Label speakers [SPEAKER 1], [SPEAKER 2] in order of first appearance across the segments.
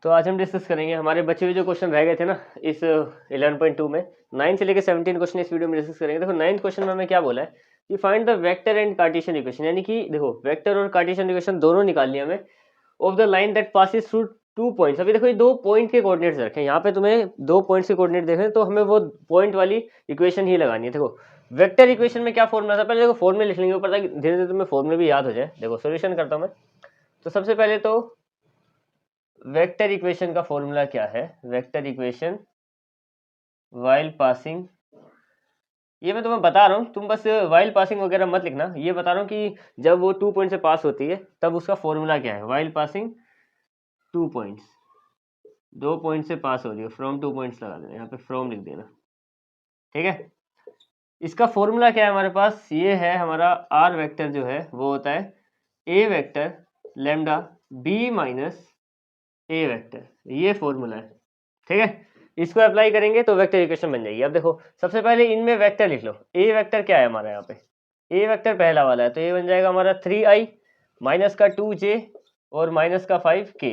[SPEAKER 1] तो आज हम डिस्कस करेंगे हमारे बचे हुए जो क्वेश्चन रह गए थे ना इस 11.2 में। 9 से लेकर 17 क्वेश्चन इस वीडियो में डिस्कस करेंगे। देखो 9th क्वेश्चन में हमें क्या बोला है कि find the vector and Cartesian equation, यानी कि देखो वेक्टर और कार्टेशियन इक्वेशन दोनों निकालनी है हमें of the line that passes through 2 points. अभी देखो ये 2 पॉइंट के कोऑर्डिनेट्स रखे हैं, यहाँ पे तुम्हें 2 पॉइंट्स के कोऑर्डिनेट देखे तो हमें वो पॉइंट वाली इक्वेशन ही लगानी है। देखो वेक्टर इक्वेशन में क्या फॉर्मूला था, पहले देखो फॉर्मूले लिख लेंगे ऊपर तक, धीरे धीरे तुम्हें फॉर्मूले भी याद हो जाए। देखो सोल्यूशन करता हूँ मैं। तो सबसे पहले तो वेक्टर इक्वेशन का फॉर्मूला क्या है, वेक्टर इक्वेशन वाइल पासिंग, ये मैं तुम्हें बता रहा हूँ, तुम बस वाइल पासिंग वगैरह मत लिखना। ये बता रहा हूँ कि जब वो 2 पॉइंट से पास होती है तब उसका फॉर्मूला क्या है। वाइल पासिंग 2 पॉइंट्स, 2 पॉइंट से पास हो रही है, फ्रॉम 2 पॉइंट्स लगा देना, यहाँ पे फ्रॉम लिख देना, ठीक है। इसका फॉर्मूला क्या है हमारे पास, ये है हमारा आर वेक्टर जो है वो होता है A vector lambda B minus A vector, ये फॉर्मूला है, ठीक है। इसको अप्लाई करेंगे तो वेक्टर इक्वेशन बन जाएगी। अब देखो सबसे पहले इनमें वेक्टर लिख लो। ए वेक्टर क्या है हमारा, यहाँ पे ए वेक्टर पहला वाला है तो ये बन जाएगा हमारा 3i माइनस का 2j और माइनस का 5k,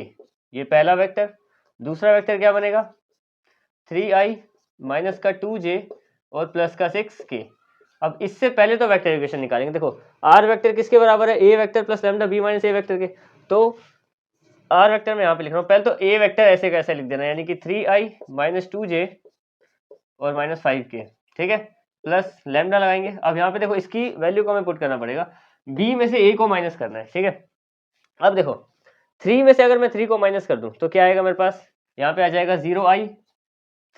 [SPEAKER 1] ये पहला वेक्टर। दूसरा वेक्टर क्या बनेगा 3i माइनस का 2j और प्लस का 6k। अब इससे पहले तो वेक्टर इक्वेशन निकालेंगे। देखो आर वेक्टर किसके बराबर है, A vector plus lambda B minus A vector के। तो आर वेक्टर में यहाँ पे लिख रहा हूँ, पहले तो ए वेक्टर ऐसे कैसे लिख देना, यानी कि 3i माइनस 2j और माइनस 5k, ठीक है, प्लस लैम्डा लगाएंगे। अब यहाँ पे देखो इसकी वैल्यू को हमें पुट करना पड़ेगा, b में से a को माइनस करना है, ठीक है। अब देखो 3 में से अगर मैं 3 को माइनस कर दूं तो क्या आएगा मेरे पास, यहाँ पे आ जाएगा 0i,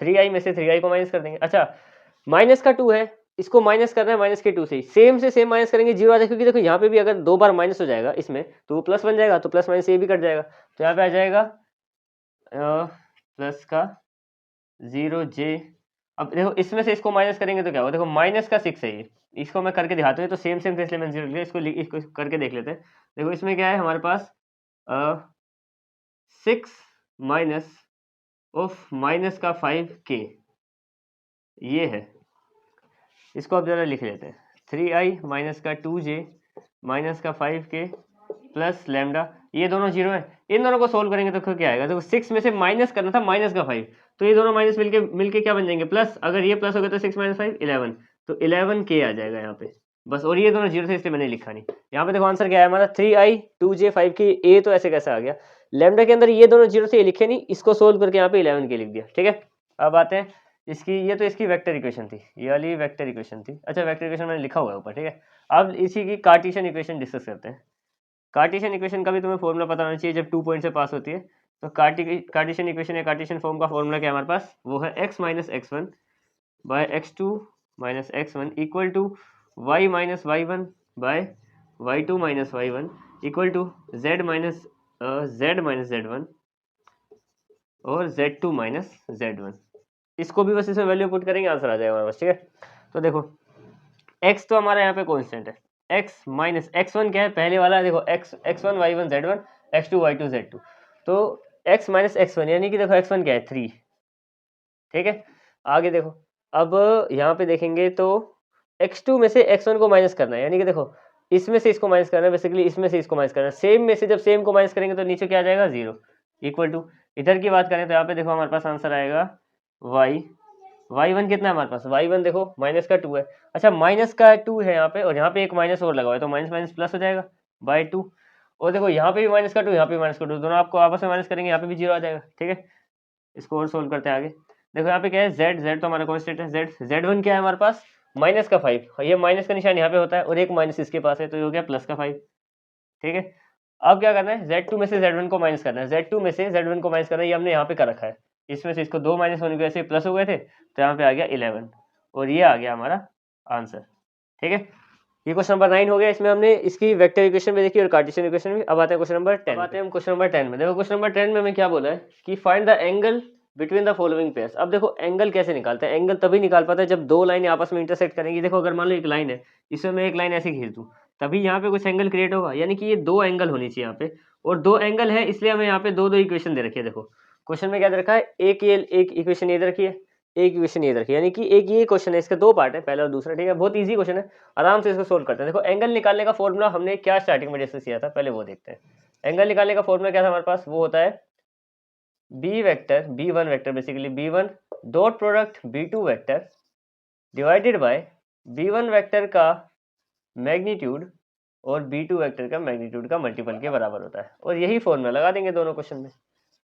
[SPEAKER 1] 3i में से 3i को माइनस कर देंगे। अच्छा माइनस का 2 है, इसको माइनस करना है माइनस के 2 से सेम माइनस करेंगे 0 आ जाएगा, क्योंकि देखो यहाँ पे भी अगर 2 बार माइनस हो जाएगा इसमें तो वो प्लस बन जाएगा, तो प्लस माइनस ये भी कट जाएगा। तो यहाँ पे आ जाएगा प्लस का 0j। अब देखो इसमें से इसको माइनस करेंगे तो क्या होगा, देखो माइनस का 6 है ये, इसको मैं करके दिखाता हूँ, तो सेम सेम थे इसलिए मैंने 0 लिया, इसको करके देख लेते हैं। देखो इसमें क्या है हमारे पास 6 माइनस ऑफ माइनस का 5k, ये है, इसको अब जरा लिख लेते हैं। 3i माइनस का 2j माइनस का 5k प्लस लैम्डा, ये दोनों 0 है, इन दोनों को सोल्व करेंगे तो क्या आएगा, देखो 6 में से माइनस करना था माइनस का 5, तो ये दोनों माइनस मिलके क्या बन जाएंगे प्लस। अगर ये प्लस हो गया तो 6 माइनस 5 11, तो 11k आ जाएगा यहाँ पे बस। और ये दोनों 0 थे इसलिए मैंने लिखा नहीं। यहाँ पे देखो आंसर क्या है हमारा 3i 2j 5k, ए तो ऐसे कैसे आ गया, लैम्डा के अंदर ये दोनों 0 थे, ये लिखे नहीं, इसको सोल्व करके यहाँ पे 11k लिख दिया, ठीक है। अब आते हैं इसकी, ये तो इसकी वेक्टर इक्वेशन थी, ये वाली वेक्टर इक्वेशन थी। अच्छा वेक्टर इक्वेशन मैंने लिखा हुआ है ऊपर, ठीक है। अब इसी की कार्टेशियन इक्वेशन डिस्कस करते हैं। कार्टेशियन इक्वेशन का भी तुम्हें फॉर्मूला पता होना चाहिए जब 2 पॉइंट से पास होती है। तो कार्टेशियन इक्वेशन या कार्टेशियन फॉर्म का फॉर्मूला क्या है हमारे पास, वो है x minus x1 by x2 minus x1 equal to y minus y1 by y2 minus y1 equal to z minus z1 और z2 माइनस z1। इसको भी बस इसमें वैल्यू पुट करेंगे, आंसर आ जाएगा हमारे पास, ठीक है। तो देखो x तो हमारा यहाँ पे कांस्टेंट है, x माइनस x1 क्या है पहले वाला, देखो x1 y1 z1 x2 y2 z2, तो x माइनस x1 यानी कि देखो x1 क्या है 3, ठीक है। आगे देखो अब यहाँ पे देखेंगे तो x2 में से x1 को माइनस करना है, यानी कि देखो इसमें से इसको माइनस करना है, बेसिकली इसमें से इसको माइनस करना है। सेम में से जब सेम को माइनस करेंगे तो नीचे क्या आ जाएगा 0 इक्वल टू, इधर की बात करें तो यहाँ पे देखो हमारे पास आंसर आएगा y1 कितना है हमारे पास, y1 देखो माइनस का 2 है। अच्छा माइनस का 2 है यहाँ पे, और यहाँ पे एक माइनस और लगा हुआ है, तो माइनस माइनस प्लस हो जाएगा बाय 2। और देखो यहाँ पे भी माइनस का 2, यहाँ पे माइनस का 2, दोनों आपको आपस में माइनस करेंगे, यहाँ पे भी 0 आ जाएगा, ठीक है। इसको और सोल्व करते हैं आगे। देखो यहाँ पे क्या है z तो हमारा कॉन्स्टेंट है, z1 क्या है हमारे पास माइनस का 5, ये माइनस का निशान यहाँ पे होता है और एक माइनस इसके पास है, तो ये हो गया प्लस का 5, ठीक है। अब क्या करना है, z2 में से z1 को माइनस करना है, z2 में से z1 को माइनस करना है, ये हमने यहाँ पे कर रखा है। इसमें से इसको 2 माइनस होने की वजह से प्लस हो गए थे, तो यहाँ पे आ गया 11 और ये आ गया हमारा आंसर, ठीक है। ये क्वेश्चन नंबर 9 हो गया। इसमें हमने इसकी वेक्टर इक्वेशन भी देखी और कार्टेशियन इक्वेशन भी। अब आते हैं क्वेश्चन नंबर 10। आते हैं हम क्वेश्चन नंबर 10 में। देखो क्वेश्चन नंबर 10 में हमें क्या बोला है कि find the angle between the following pairs. अब देखो एंगल कैसे निकालते हैं, एंगल तभी निकाल पाता है जब दो लाइन आपस में इंटरसेक्ट करेंगी। देखो अगर मान लो एक लाइन है, इसमें मैं एक लाइन ऐसे खींच दूं, तभी यहाँ पे कुछ एंगल क्रिएट होगा, यानी कि ये दो एंगल होनी चाहिए यहाँ पे, और दो एंगल है इसलिए हमें यहाँ पे दो इक्वेशन दे रखी है। देखो क्वेश्चन में क्या दे रखा है, एक इक्वेशन ये दे रखी है, एक इक्वेशन ये दे रखी है, यानी कि एक ये क्वेश्चन है, इसके दो पार्ट है, पहला और दूसरा, ठीक है। बहुत ईजी क्वेश्चन है, आराम से इसको सोल्व करते हैं। देखो एंगल निकालने का फॉर्मूला हमने क्या स्टार्टिंग में डिस्कस किया था, पहले वो देखते हैं। एंगल निकालने का फॉर्मूला क्या था हमारे पास, वो होता है B vector B1 vector basically B1 dot product B2 vector divided by B1 vector का मैग्नीट्यूड और B2 वेक्टर का मैग्नीट्यूड का मल्टीपल के बराबर होता है। और यही फॉर्मूला लगा देंगे दोनों क्वेश्चन में,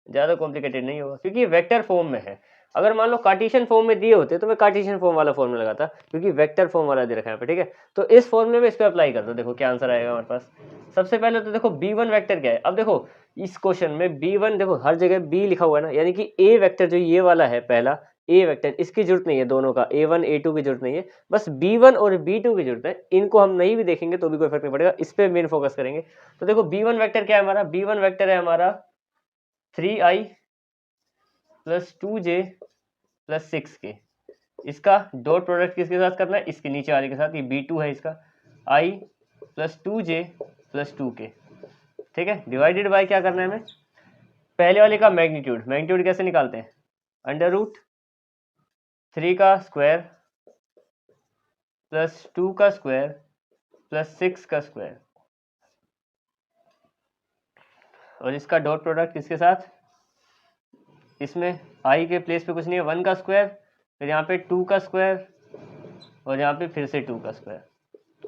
[SPEAKER 1] ज़्यादा कॉम्प्लिकेटेड नहीं होगा क्योंकि वेक्टर फॉर्म में है। अगर मान लो कार्टेशियन फॉर्म में दिए होते तो मैं कार्टेशियन फॉर्म वाला फॉर्मूला लगाता, क्योंकि वेक्टर फॉर्म वाला दे रखा है यहाँ पे, ठीक है। तो इस फॉर्मूले में इस पे अप्लाई कर दो, देखो क्या आंसर आएगा हमारे पास। सबसे पहले तो देखो B1 वेक्टर क्या है। अब देखो इस क्वेश्चन में B1 देखो हर जगह B लिखा हुआ है ना, यानी कि A वेक्टर जो ये वाला है पहला A वेक्टर, इसकी जरूरत नहीं है दोनों का, A1 A2 की जरूरत नहीं है, बस B1 और B2 की जरूरत है। इनको हम नहीं भी देखेंगे तो भी कोई फर्क नहीं पड़ेगा, इस पे मेन फोकस करेंगे। तो देखो B1 वेक्टर क्या है हमारा, B1 वेक्टर है हमारा 3i plus 2j plus 6k। इसका डॉट प्रोडक्ट किसके साथ करना है, इसके नीचे वाले के साथ, ये B2 है इसका, i plus 2j plus 2k, ठीक है। डिवाइडेड बाय क्या करना है हमें, पहले वाले का मैग्नीट्यूड। मैग्नीट्यूड कैसे निकालते हैं, अंडर रूट 3 का स्क्वायर प्लस 2 का स्क्वायर प्लस 6 का स्क्वायर, और इसका डॉट प्रोडक्ट किसके साथ, इसमें i के प्लेस पे कुछ नहीं है, 1 का स्क्वायर, फिर यहाँ पे 2 का स्क्वायर और यहाँ पे फिर से 2 का स्क्वायर।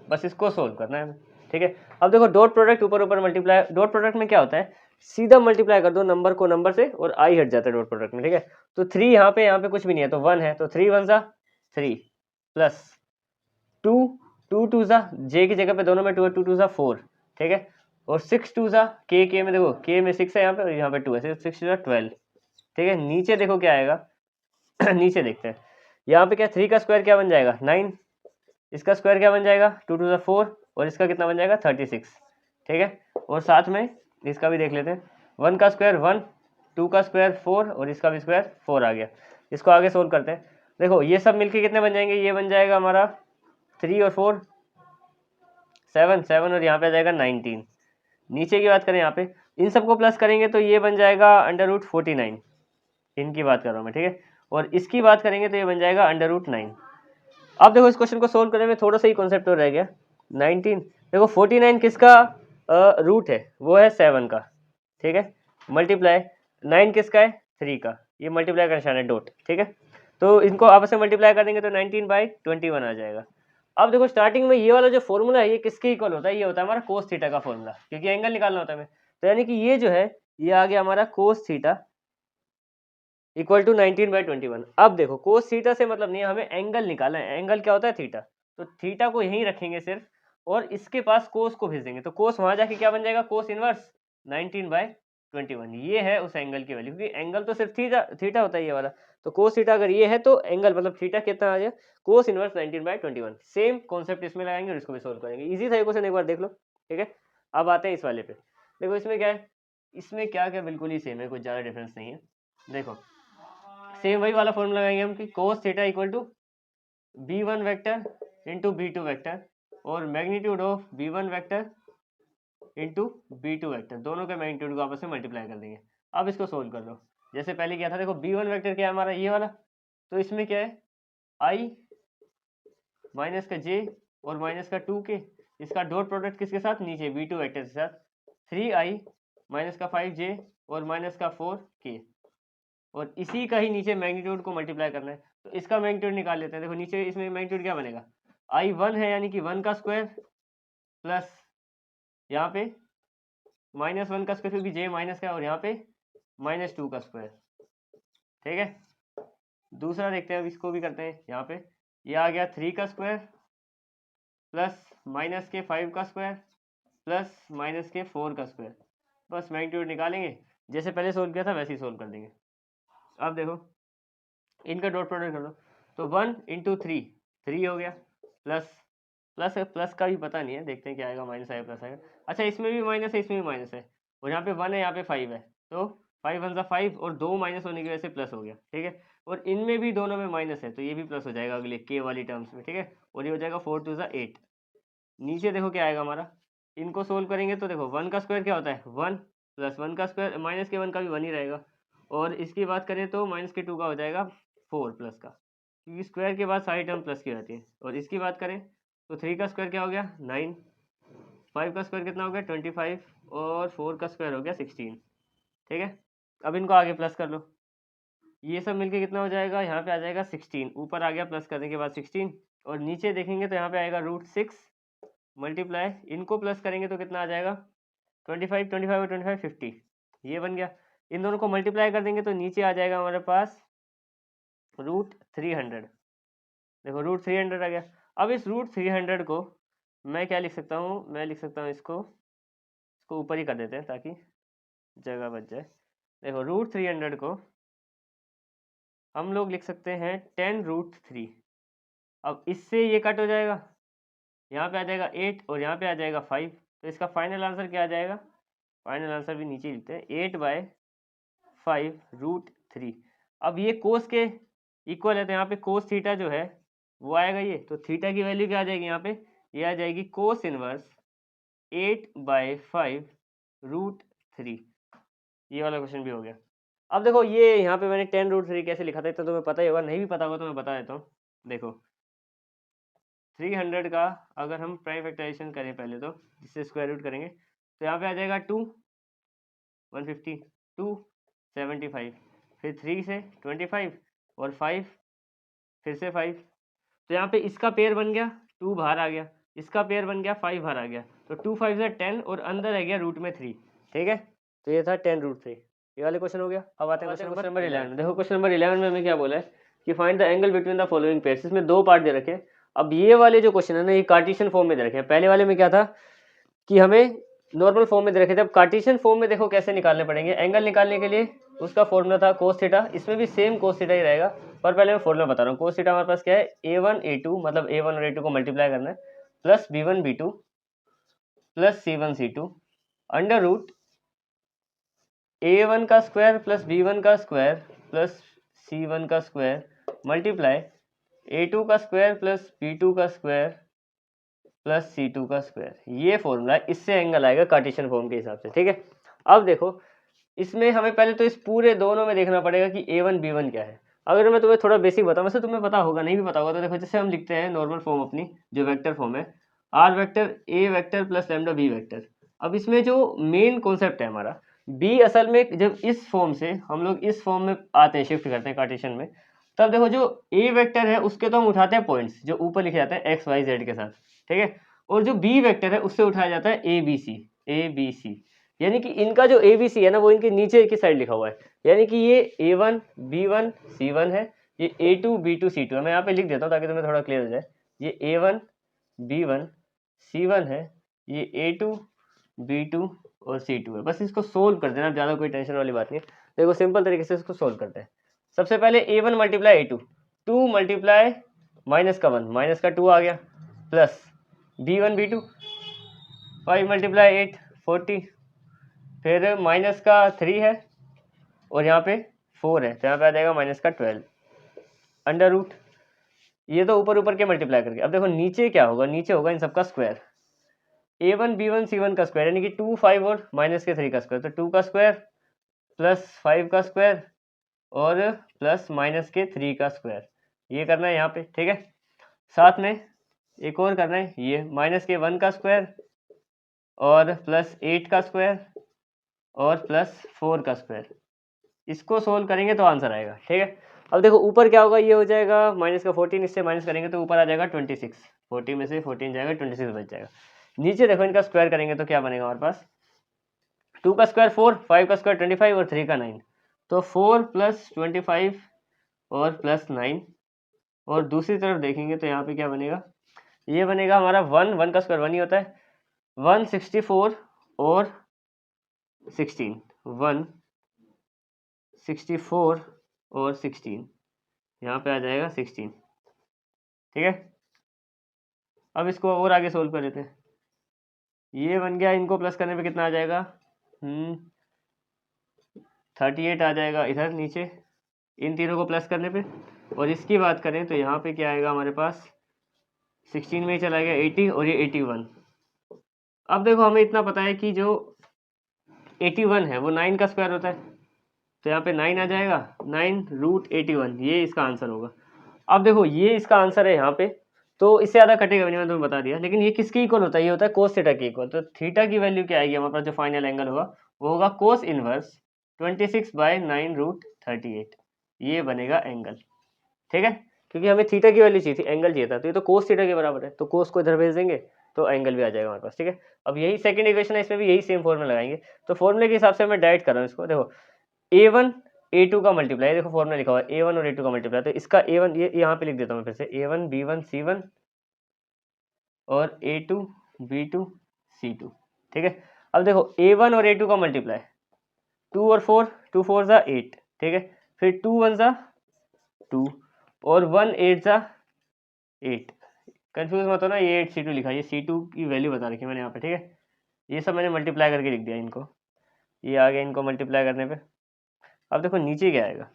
[SPEAKER 1] बस इसको सोल्व करना है हमें, ठीक है। अब देखो डॉट प्रोडक्ट ऊपर ऊपर मल्टीप्लाई, डॉट प्रोडक्ट में क्या होता है, सीधा मल्टीप्लाई कर दो नंबर को नंबर से और i हट जाता है डॉट प्रोडक्ट में, ठीक है। तो 3 यहाँ पे कुछ भी नहीं है तो 1 है, तो 3 1 सा 3 प्लस 2 2 2 सा j की जगह पे दोनों में 2 है, 2 2 सा 4, ठीक है। और 6 2 सा k में देखो k में 6 है यहाँ पे और यहाँ पे 2 है, 6 सा 12, ठीक है। नीचे देखो क्या आएगा नीचे देखते हैं, यहाँ पे क्या 3 का स्क्वायर क्या बन जाएगा 9, इसका स्क्वायर क्या बन जाएगा 2 2 सा 4 और इसका कितना बन जाएगा 36, ठीक है। और साथ में इसका भी देख लेते हैं, 1 का स्क्वायर 1, 2 का स्क्वायर 4 और इसका भी स्क्वायर 4 आ गया। इसको आगे सोल्व करते हैं, देखो ये सब मिलके कितने बन जाएंगे, ये बन जाएगा हमारा 3 और 4 7 7 और यहाँ पे आ जाएगा 19। नीचे की बात करें यहाँ पे इन सबको प्लस करेंगे तो ये बन जाएगा अंडर रूट 49, इनकी बात कर रहा हूँ मैं, ठीक है। और इसकी बात करेंगे तो ये बन जाएगा अंडर रूट 9। अब देखो इस क्वेश्चन को सोल्व करने में थोड़ा सा ही कॉन्सेप्ट और रह गया। 19 देखो 49 किसका रूट है, वो है 7 का, ठीक है। मल्टीप्लाई 9 किसका है 3 का, ये मल्टीप्लाई का निशान है डॉट, ठीक है। तो इनको आपस में मल्टीप्लाई कर देंगे तो 19/21 आ जाएगा। अब देखो स्टार्टिंग में ये वाला जो फॉर्मूला है ये किसके इक्वल होता है, ये होता है हमारा कोस थीटा का फॉर्मूला, क्योंकि एंगल निकालना होता है हमें। तो यानी कि ये जो है ये आ गया हमारा कोस थीटा इक्वल टू 19/21। अब देखो कोस थीटा से मतलब नहीं है, हमें एंगल निकालना है। एंगल क्या होता है थीटा, तो थीटा को यहीं रखेंगे सिर्फ और इसके पास कोस को भेज देंगे, तो कोस वहां जाके क्या बन जाएगा, कोस इनवर्स 19/21। ये है उस एंगल की वैल्यू, क्योंकि एंगल तो सिर्फ थीटा थीटा होता है ये वाला। तो कोस थीटा अगर ये है तो एंगल मतलब थीटा कितना आ जाए, कोस इनवर्स 19/21। सेम कॉन्सेप्ट इसमें लगाएंगे और इसको भी सोल्व करेंगे। इजी था ये क्वेश्चन, एक बार देख लो, ठीक है। अब आते हैं इस वाले पे, देखो इसमें क्या है, इसमें क्या क्या बिल्कुल ही सेम है, कुछ ज़्यादा डिफरेंस नहीं है। देखो सेम वही वाला फॉर्मूला लगाएंगे हम कि cos theta equal to b1 vector into b2 vector और magnitude of b1 vector into b2 vector, दोनों के मैग्नीट्यूड को आपस में मल्टीप्लाई कर देंगे। अब इसको सोल्व कर लो, जैसे पहले किया था। देखो b1 वेक्टर क्या है हमारा ये वाला, तो इसमें क्या है i माइनस का j और माइनस का 2k, इसका डॉट प्रोडक्ट किसके साथ, नीचे b2 वेक्टर के साथ 3i माइनस का 5j और माइनस का 4k, और इसी का ही नीचे मैग्नीट्यूड को मल्टीप्लाई करना है। तो इसका मैग्नीट्यूड निकाल लेते हैं। देखो नीचे इसमें मैग्नीट्यूड क्या बनेगा, i1 है यानी कि 1 का स्क्वायर प्लस यहाँ पे -1 का स्क्वायर, क्योंकि j माइनस का है, और यहाँ पे -2 का स्क्वायर, ठीक है। दूसरा देखते हैं, अब इसको भी करते हैं। यहाँ पे ये आ गया 3 का स्क्वायर प्लस -5 का स्क्वायर प्लस -4 का स्क्वायर। बस मैग्नीट्यूड निकालेंगे, जैसे पहले सोल्व किया था वैसे ही सोल्व कर देंगे। अब देखो इनका डॉट प्रोडक्ट कर दो, तो 1 इंटू 3 हो गया, प्लस प्लस है, प्लस का भी पता नहीं है, देखते हैं क्या आएगा, माइनस आएगा प्लस आएगा। अच्छा इसमें भी माइनस है, इसमें भी माइनस है, और यहाँ पे 1 है यहाँ पे 5 है, तो 5 1 सा 5 और 2 माइनस होने की वजह से प्लस हो गया, ठीक है। और इनमें भी दोनों में माइनस है तो ये भी प्लस हो जाएगा अगले के वाली टर्म्स में, ठीक है। और ये हो जाएगा 4 2 सा 8। नीचे देखो क्या आएगा हमारा, इनको सोल्व करेंगे तो देखो 1 का स्क्वायर क्या होता है 1 प्लस 1 का स्क्वायर माइनस के 1 का भी 1 ही रहेगा, और इसकी बात करें तो माइनस के 2 का हो जाएगा 4 प्लस का, क्योंकि स्क्वायर के बाद सारी टर्म प्लस की रहती है। और इसकी बात करें तो 3 का स्क्वायर क्या हो गया 9, 5 का स्क्वायर कितना हो गया 25 और 4 का स्क्वायर हो गया 16, ठीक है। अब इनको आगे प्लस कर लो, ये सब मिलके कितना हो जाएगा, यहाँ पे आ जाएगा 16, ऊपर आ गया प्लस करने के बाद 16, और नीचे देखेंगे तो यहाँ पे आएगा √6 मल्टीप्लाई, इनको प्लस करेंगे तो कितना आ जाएगा 25, 25 और 25 50, ये बन गया। इन दोनों को मल्टीप्लाई कर देंगे तो नीचे आ जाएगा हमारे पास √300, देखो √300 आ गया। अब इस √300 को मैं क्या लिख सकता हूँ, मैं लिख सकता हूँ इसको ऊपर ही कर देते हैं ताकि जगह बच जाए। देखो √300 को हम लोग लिख सकते हैं 10√3। अब इससे ये कट हो जाएगा, यहाँ पे आ जाएगा 8 और यहाँ पे आ जाएगा 5, तो इसका फाइनल आंसर क्या आ जाएगा, फाइनल आंसर भी नीचे लिखते हैं 8/5 √3। अब ये कोस के इक्वल है तो यहाँ पे कोस थीटा जो है वो आएगा ये, तो थीटा की वैल्यू क्या आ जाएगी यहाँ पे, ये आ जाएगी कोस इनवर्स 8/5 √3। ये वाला क्वेश्चन भी हो गया। अब देखो ये यहाँ पे मैंने 10√3 कैसे लिखा था इतना तुम्हें पता ही होगा, नहीं भी पता होगा तो मैं बता देता हूँ। देखो 300 का अगर हम प्राइम फैक्टराइजेशन करें पहले तो जिससे स्क्वायर रूट करेंगे तो यहाँ पे आ जाएगा 2 150 2 75, फिर 3 से 25 और 5 फिर से 5, तो यहाँ पे इसका पेयर बन गया 2 बाहर आ गया, इसका पेयर बन गया 5 बाहर आ गया, तो 2 5 से 10 और अंदर आ गया रूट में 3, ठीक है। तो ये था 10√3, ये वाले क्वेश्चन हो गया। अब आते हैं क्वेश्चन नंबर 11। देखो क्वेश्चन नंबर 11 में हमें क्या बोला है कि find the angle between the following pairs, इसमें 2 पार्ट दे रखे हैं। अब ये वाले जो क्वेश्चन है ना ये कार्टेशियन फॉर्म में दे रखे हैं, पहले वाले में क्या था कि हमें नॉर्मल फॉर्म में दे रखे थे। अब कार्टेशियन फॉर्म में देखो कैसे निकालने पड़ेंगे, एंगल निकालने के लिए उसका फॉर्मूला था कोस थीटा, इसमें भी सेम कोस थीटा ही रहेगा, पर पहले मैं फॉर्मूला बता रहा हूँ। कोस थीटा हमारे पास क्या है, a1 a2 मतलब a1 और a2 को मल्टीप्लाई करना है plus b1 b2 plus c1 c2 under root a1 का स्क्वायर प्लस b1 का स्क्वायर प्लस c1 का स्क्वायर मल्टीप्लाई a2 का स्क्वायर प्लस b2 का स्क्वायर प्लस c2 का स्क्वायर, ये फॉर्मूला है, इससे एंगल आएगा कार्टेशियन फॉर्म के हिसाब से, ठीक है। अब देखो इसमें हमें पहले तो इस पूरे दोनों में देखना पड़ेगा कि a1 b1 क्या है। अगर मैं तुम्हें थोड़ा बेसिक बताऊं, वैसे तुम्हें पता होगा, नहीं भी पता होगा तो देखो जैसे हम लिखते हैं नॉर्मल फॉर्म अपनी जो वेक्टर फॉर्म है, r vector a vector plus lambda b vector. अब इसमें जो मेन कॉन्सेप्ट है हमारा b, असल में जब इस फॉर्म से हम लोग इस फॉर्म में आते हैं, शिफ्ट करते हैं कार्टेशियन में, तब देखो जो a वेक्टर है उसके तो हम उठाते हैं पॉइंट्स जो ऊपर लिखे जाते हैं x y z के साथ, ठीक है, और जो b वेक्टर है उससे उठाया जाता है a b c, यानी कि इनका जो ए बी सी है ना वो इनके नीचे की साइड लिखा हुआ है, यानी कि ये a1 b1 c1 है, ये a2 b2 c2 है। मैं यहाँ पे लिख देता हूँ ताकि तुम्हें थोड़ा क्लियर हो जाए, ये a1 b1 c1 है, ये a2 b2 और c2 है। बस इसको सोल्व कर देना, ज़्यादा कोई टेंशन वाली बात नहीं है। देखो सिंपल तरीके से इसको सोल्व करते हैं। सबसे पहले a1 multiply a2, 2 multiply minus का 1 माइनस का 2 आ गया, प्लस b1 b2 5 मल्टीप्लाई 8 40, फिर माइनस का 3 है और यहाँ पे 4 है तो यहाँ पे आ जाएगा माइनस का 12 अंडर रूट, ये तो ऊपर ऊपर के मल्टीप्लाई करके। अब देखो नीचे क्या होगा, नीचे होगा इन सबका स्क्वायर, a1 b1 c1 का स्क्वायर यानी कि 2 5 और माइनस के 3 का स्क्वायर, तो 2 का स्क्वायर प्लस 5 का स्क्वायर और प्लस माइनस के 3 का स्क्वायर, ये करना है यहाँ पे, ठीक है। साथ में एक और करना है, ये माइनस के 1 का स्क्वायर और प्लस 8 का स्क्वायर और प्लस 4 का स्क्वायर, इसको सोल्व करेंगे तो आंसर आएगा, ठीक है। अब देखो ऊपर क्या होगा, ये हो जाएगा माइनस का 14, इससे माइनस करेंगे तो ऊपर आ जाएगा 26, 40 में से 14 जाएगा 26 बच जाएगा। नीचे देखो इनका स्क्वायर करेंगे तो क्या बनेगा हमारे पास, 2 का स्क्वायर 4, 5 का स्क्वायर 25 और 3 का 9, तो 4 प्लस 25 और प्लस 9, और दूसरी तरफ देखेंगे तो यहाँ पे क्या बनेगा, ये बनेगा हमारा 1 का स्क्वायर 1 ही होता है, 164 और 16, 164 और 16, यहाँ पे आ जाएगा 16, ठीक है। अब इसको और आगे सोल्व कर लेते हैं, ये बन गया, इनको प्लस करने पे कितना आ जाएगा, 38 आ जाएगा इधर नीचे इन तीनों को प्लस करने पे। और इसकी बात करें तो यहाँ पे क्या आएगा हमारे पास, 16 में ही चला गया 80 और ये 81। अब देखो हमें इतना पता है कि जो 81 है वो 9 का स्क्वायर होता है, तो यहाँ पे 9 आ जाएगा, 9√81, ये इसका आंसर होगा। अब देखो ये इसका आंसर है यहाँ पे, तो इससे ज़्यादा कटेगा नहीं, मैंने तुम्हें बता दिया। लेकिन ये किसके इक्वल होता है, ये होता है कोस थीटा के इक्वल, तो थीटा की वैल्यू क्या आएगी हमारे पास, जो फाइनल एंगल होगा वो होगा कोस इनवर्स 26/9√38, ये बनेगा एंगल। ठीक है, क्योंकि हमें थीटा की वैल्यू चाहिए थी, एंगल चाहिए था, तो ये तो कोस थीटा के बराबर है, तो कोस को इधर भेज देंगे तो एंगल भी आ जाएगा हमारे पास। ठीक है, अब यही सेकंड इक्वेशन है, इसमें भी यही सेम फॉर्मूला लगाएंगे। तो फॉर्मूले के हिसाब से मैं डायरेक्ट कर रहा हूँ इसको। देखो a1 a2 का मल्टीप्लाई, देखो फॉर्मूला लिखा हुआ है a1 और a2 का मल्टीप्लाई, तो इसका a1 ये यहाँ पे लिख देता हूँ मैं फिर से, a1 b1 c1 और a2 b2 c2। ठीक है, अब देखो a1 और a2 का मल्टीप्लाई 2 और 4, 2 4 ज़ा 8। ठीक है, फिर 2 1 ज़ा 2 और 1 8 ज़ा 8। कंफ्यूज मत हो ना, ये 8 c2 लिखा है, ये c2 की वैल्यू बता रखी है मैंने यहाँ पे। ठीक है, ये सब मैंने मल्टीप्लाई करके लिख दिया इनको, ये आ गया इनको मल्टीप्लाई करने पे। अब देखो नीचे क्या आएगा,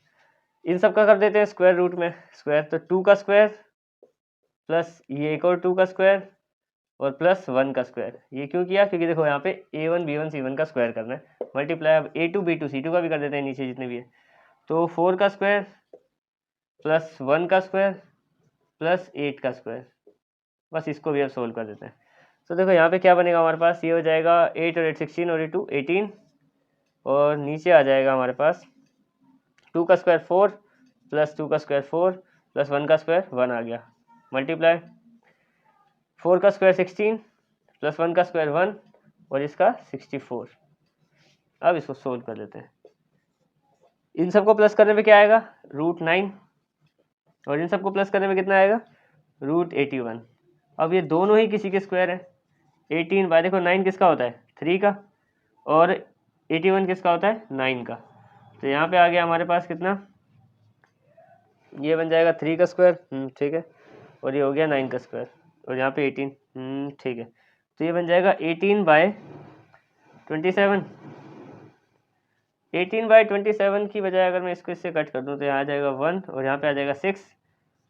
[SPEAKER 1] इन सब का कर देते हैं स्क्वायर रूट में स्क्वायर, तो 2 का स्क्वायर प्लस ये एक और 2 का स्क्वायर और प्लस 1 का स्क्वायर। ये क्यों किया, क्योंकि देखो यहाँ पे a1 b1 c1 का स्क्वायर करना है मल्टीप्लाई। अब a2 b2 c2 का भी कर देते हैं नीचे जितने भी है, तो 4 का स्क्वायर प्लस 1 का स्क्वायर प्लस 8 का स्क्वायर, बस इसको भी अब सोल्व कर देते हैं। तो देखो यहाँ पे क्या बनेगा हमारे पास, ये हो जाएगा 8 और 8 16 और 2 18, और नीचे आ जाएगा हमारे पास 2 का स्क्वायर 4 प्लस 2 का स्क्वायर 4 प्लस 1 का स्क्वायर 1 आ गया, मल्टीप्लाई 4 का स्क्वायर 16 प्लस 1 का स्क्वायर 1 और इसका 64। अब इसको सोल्व कर लेते हैं। इन सबको प्लस करने पे क्या आएगा, √9, और इन सबको प्लस करने में कितना आएगा, √81। अब ये दोनों ही किसी के स्क्वायर है। 18 बाय देखो 9 किसका होता है, 3 का, और 81 किसका होता है, 9 का। तो यहाँ पे आ गया हमारे पास कितना, ये बन जाएगा 3 का स्क्वायर, ठीक है, और ये हो गया 9 का स्क्वायर, और यहाँ पे 18, ठीक है। तो ये बन जाएगा 18/27। 18/27 की बजाय अगर मैं इसको इससे कट कर दूँ तो यहाँ आ जाएगा 1 और यहाँ पे आ जाएगा 6,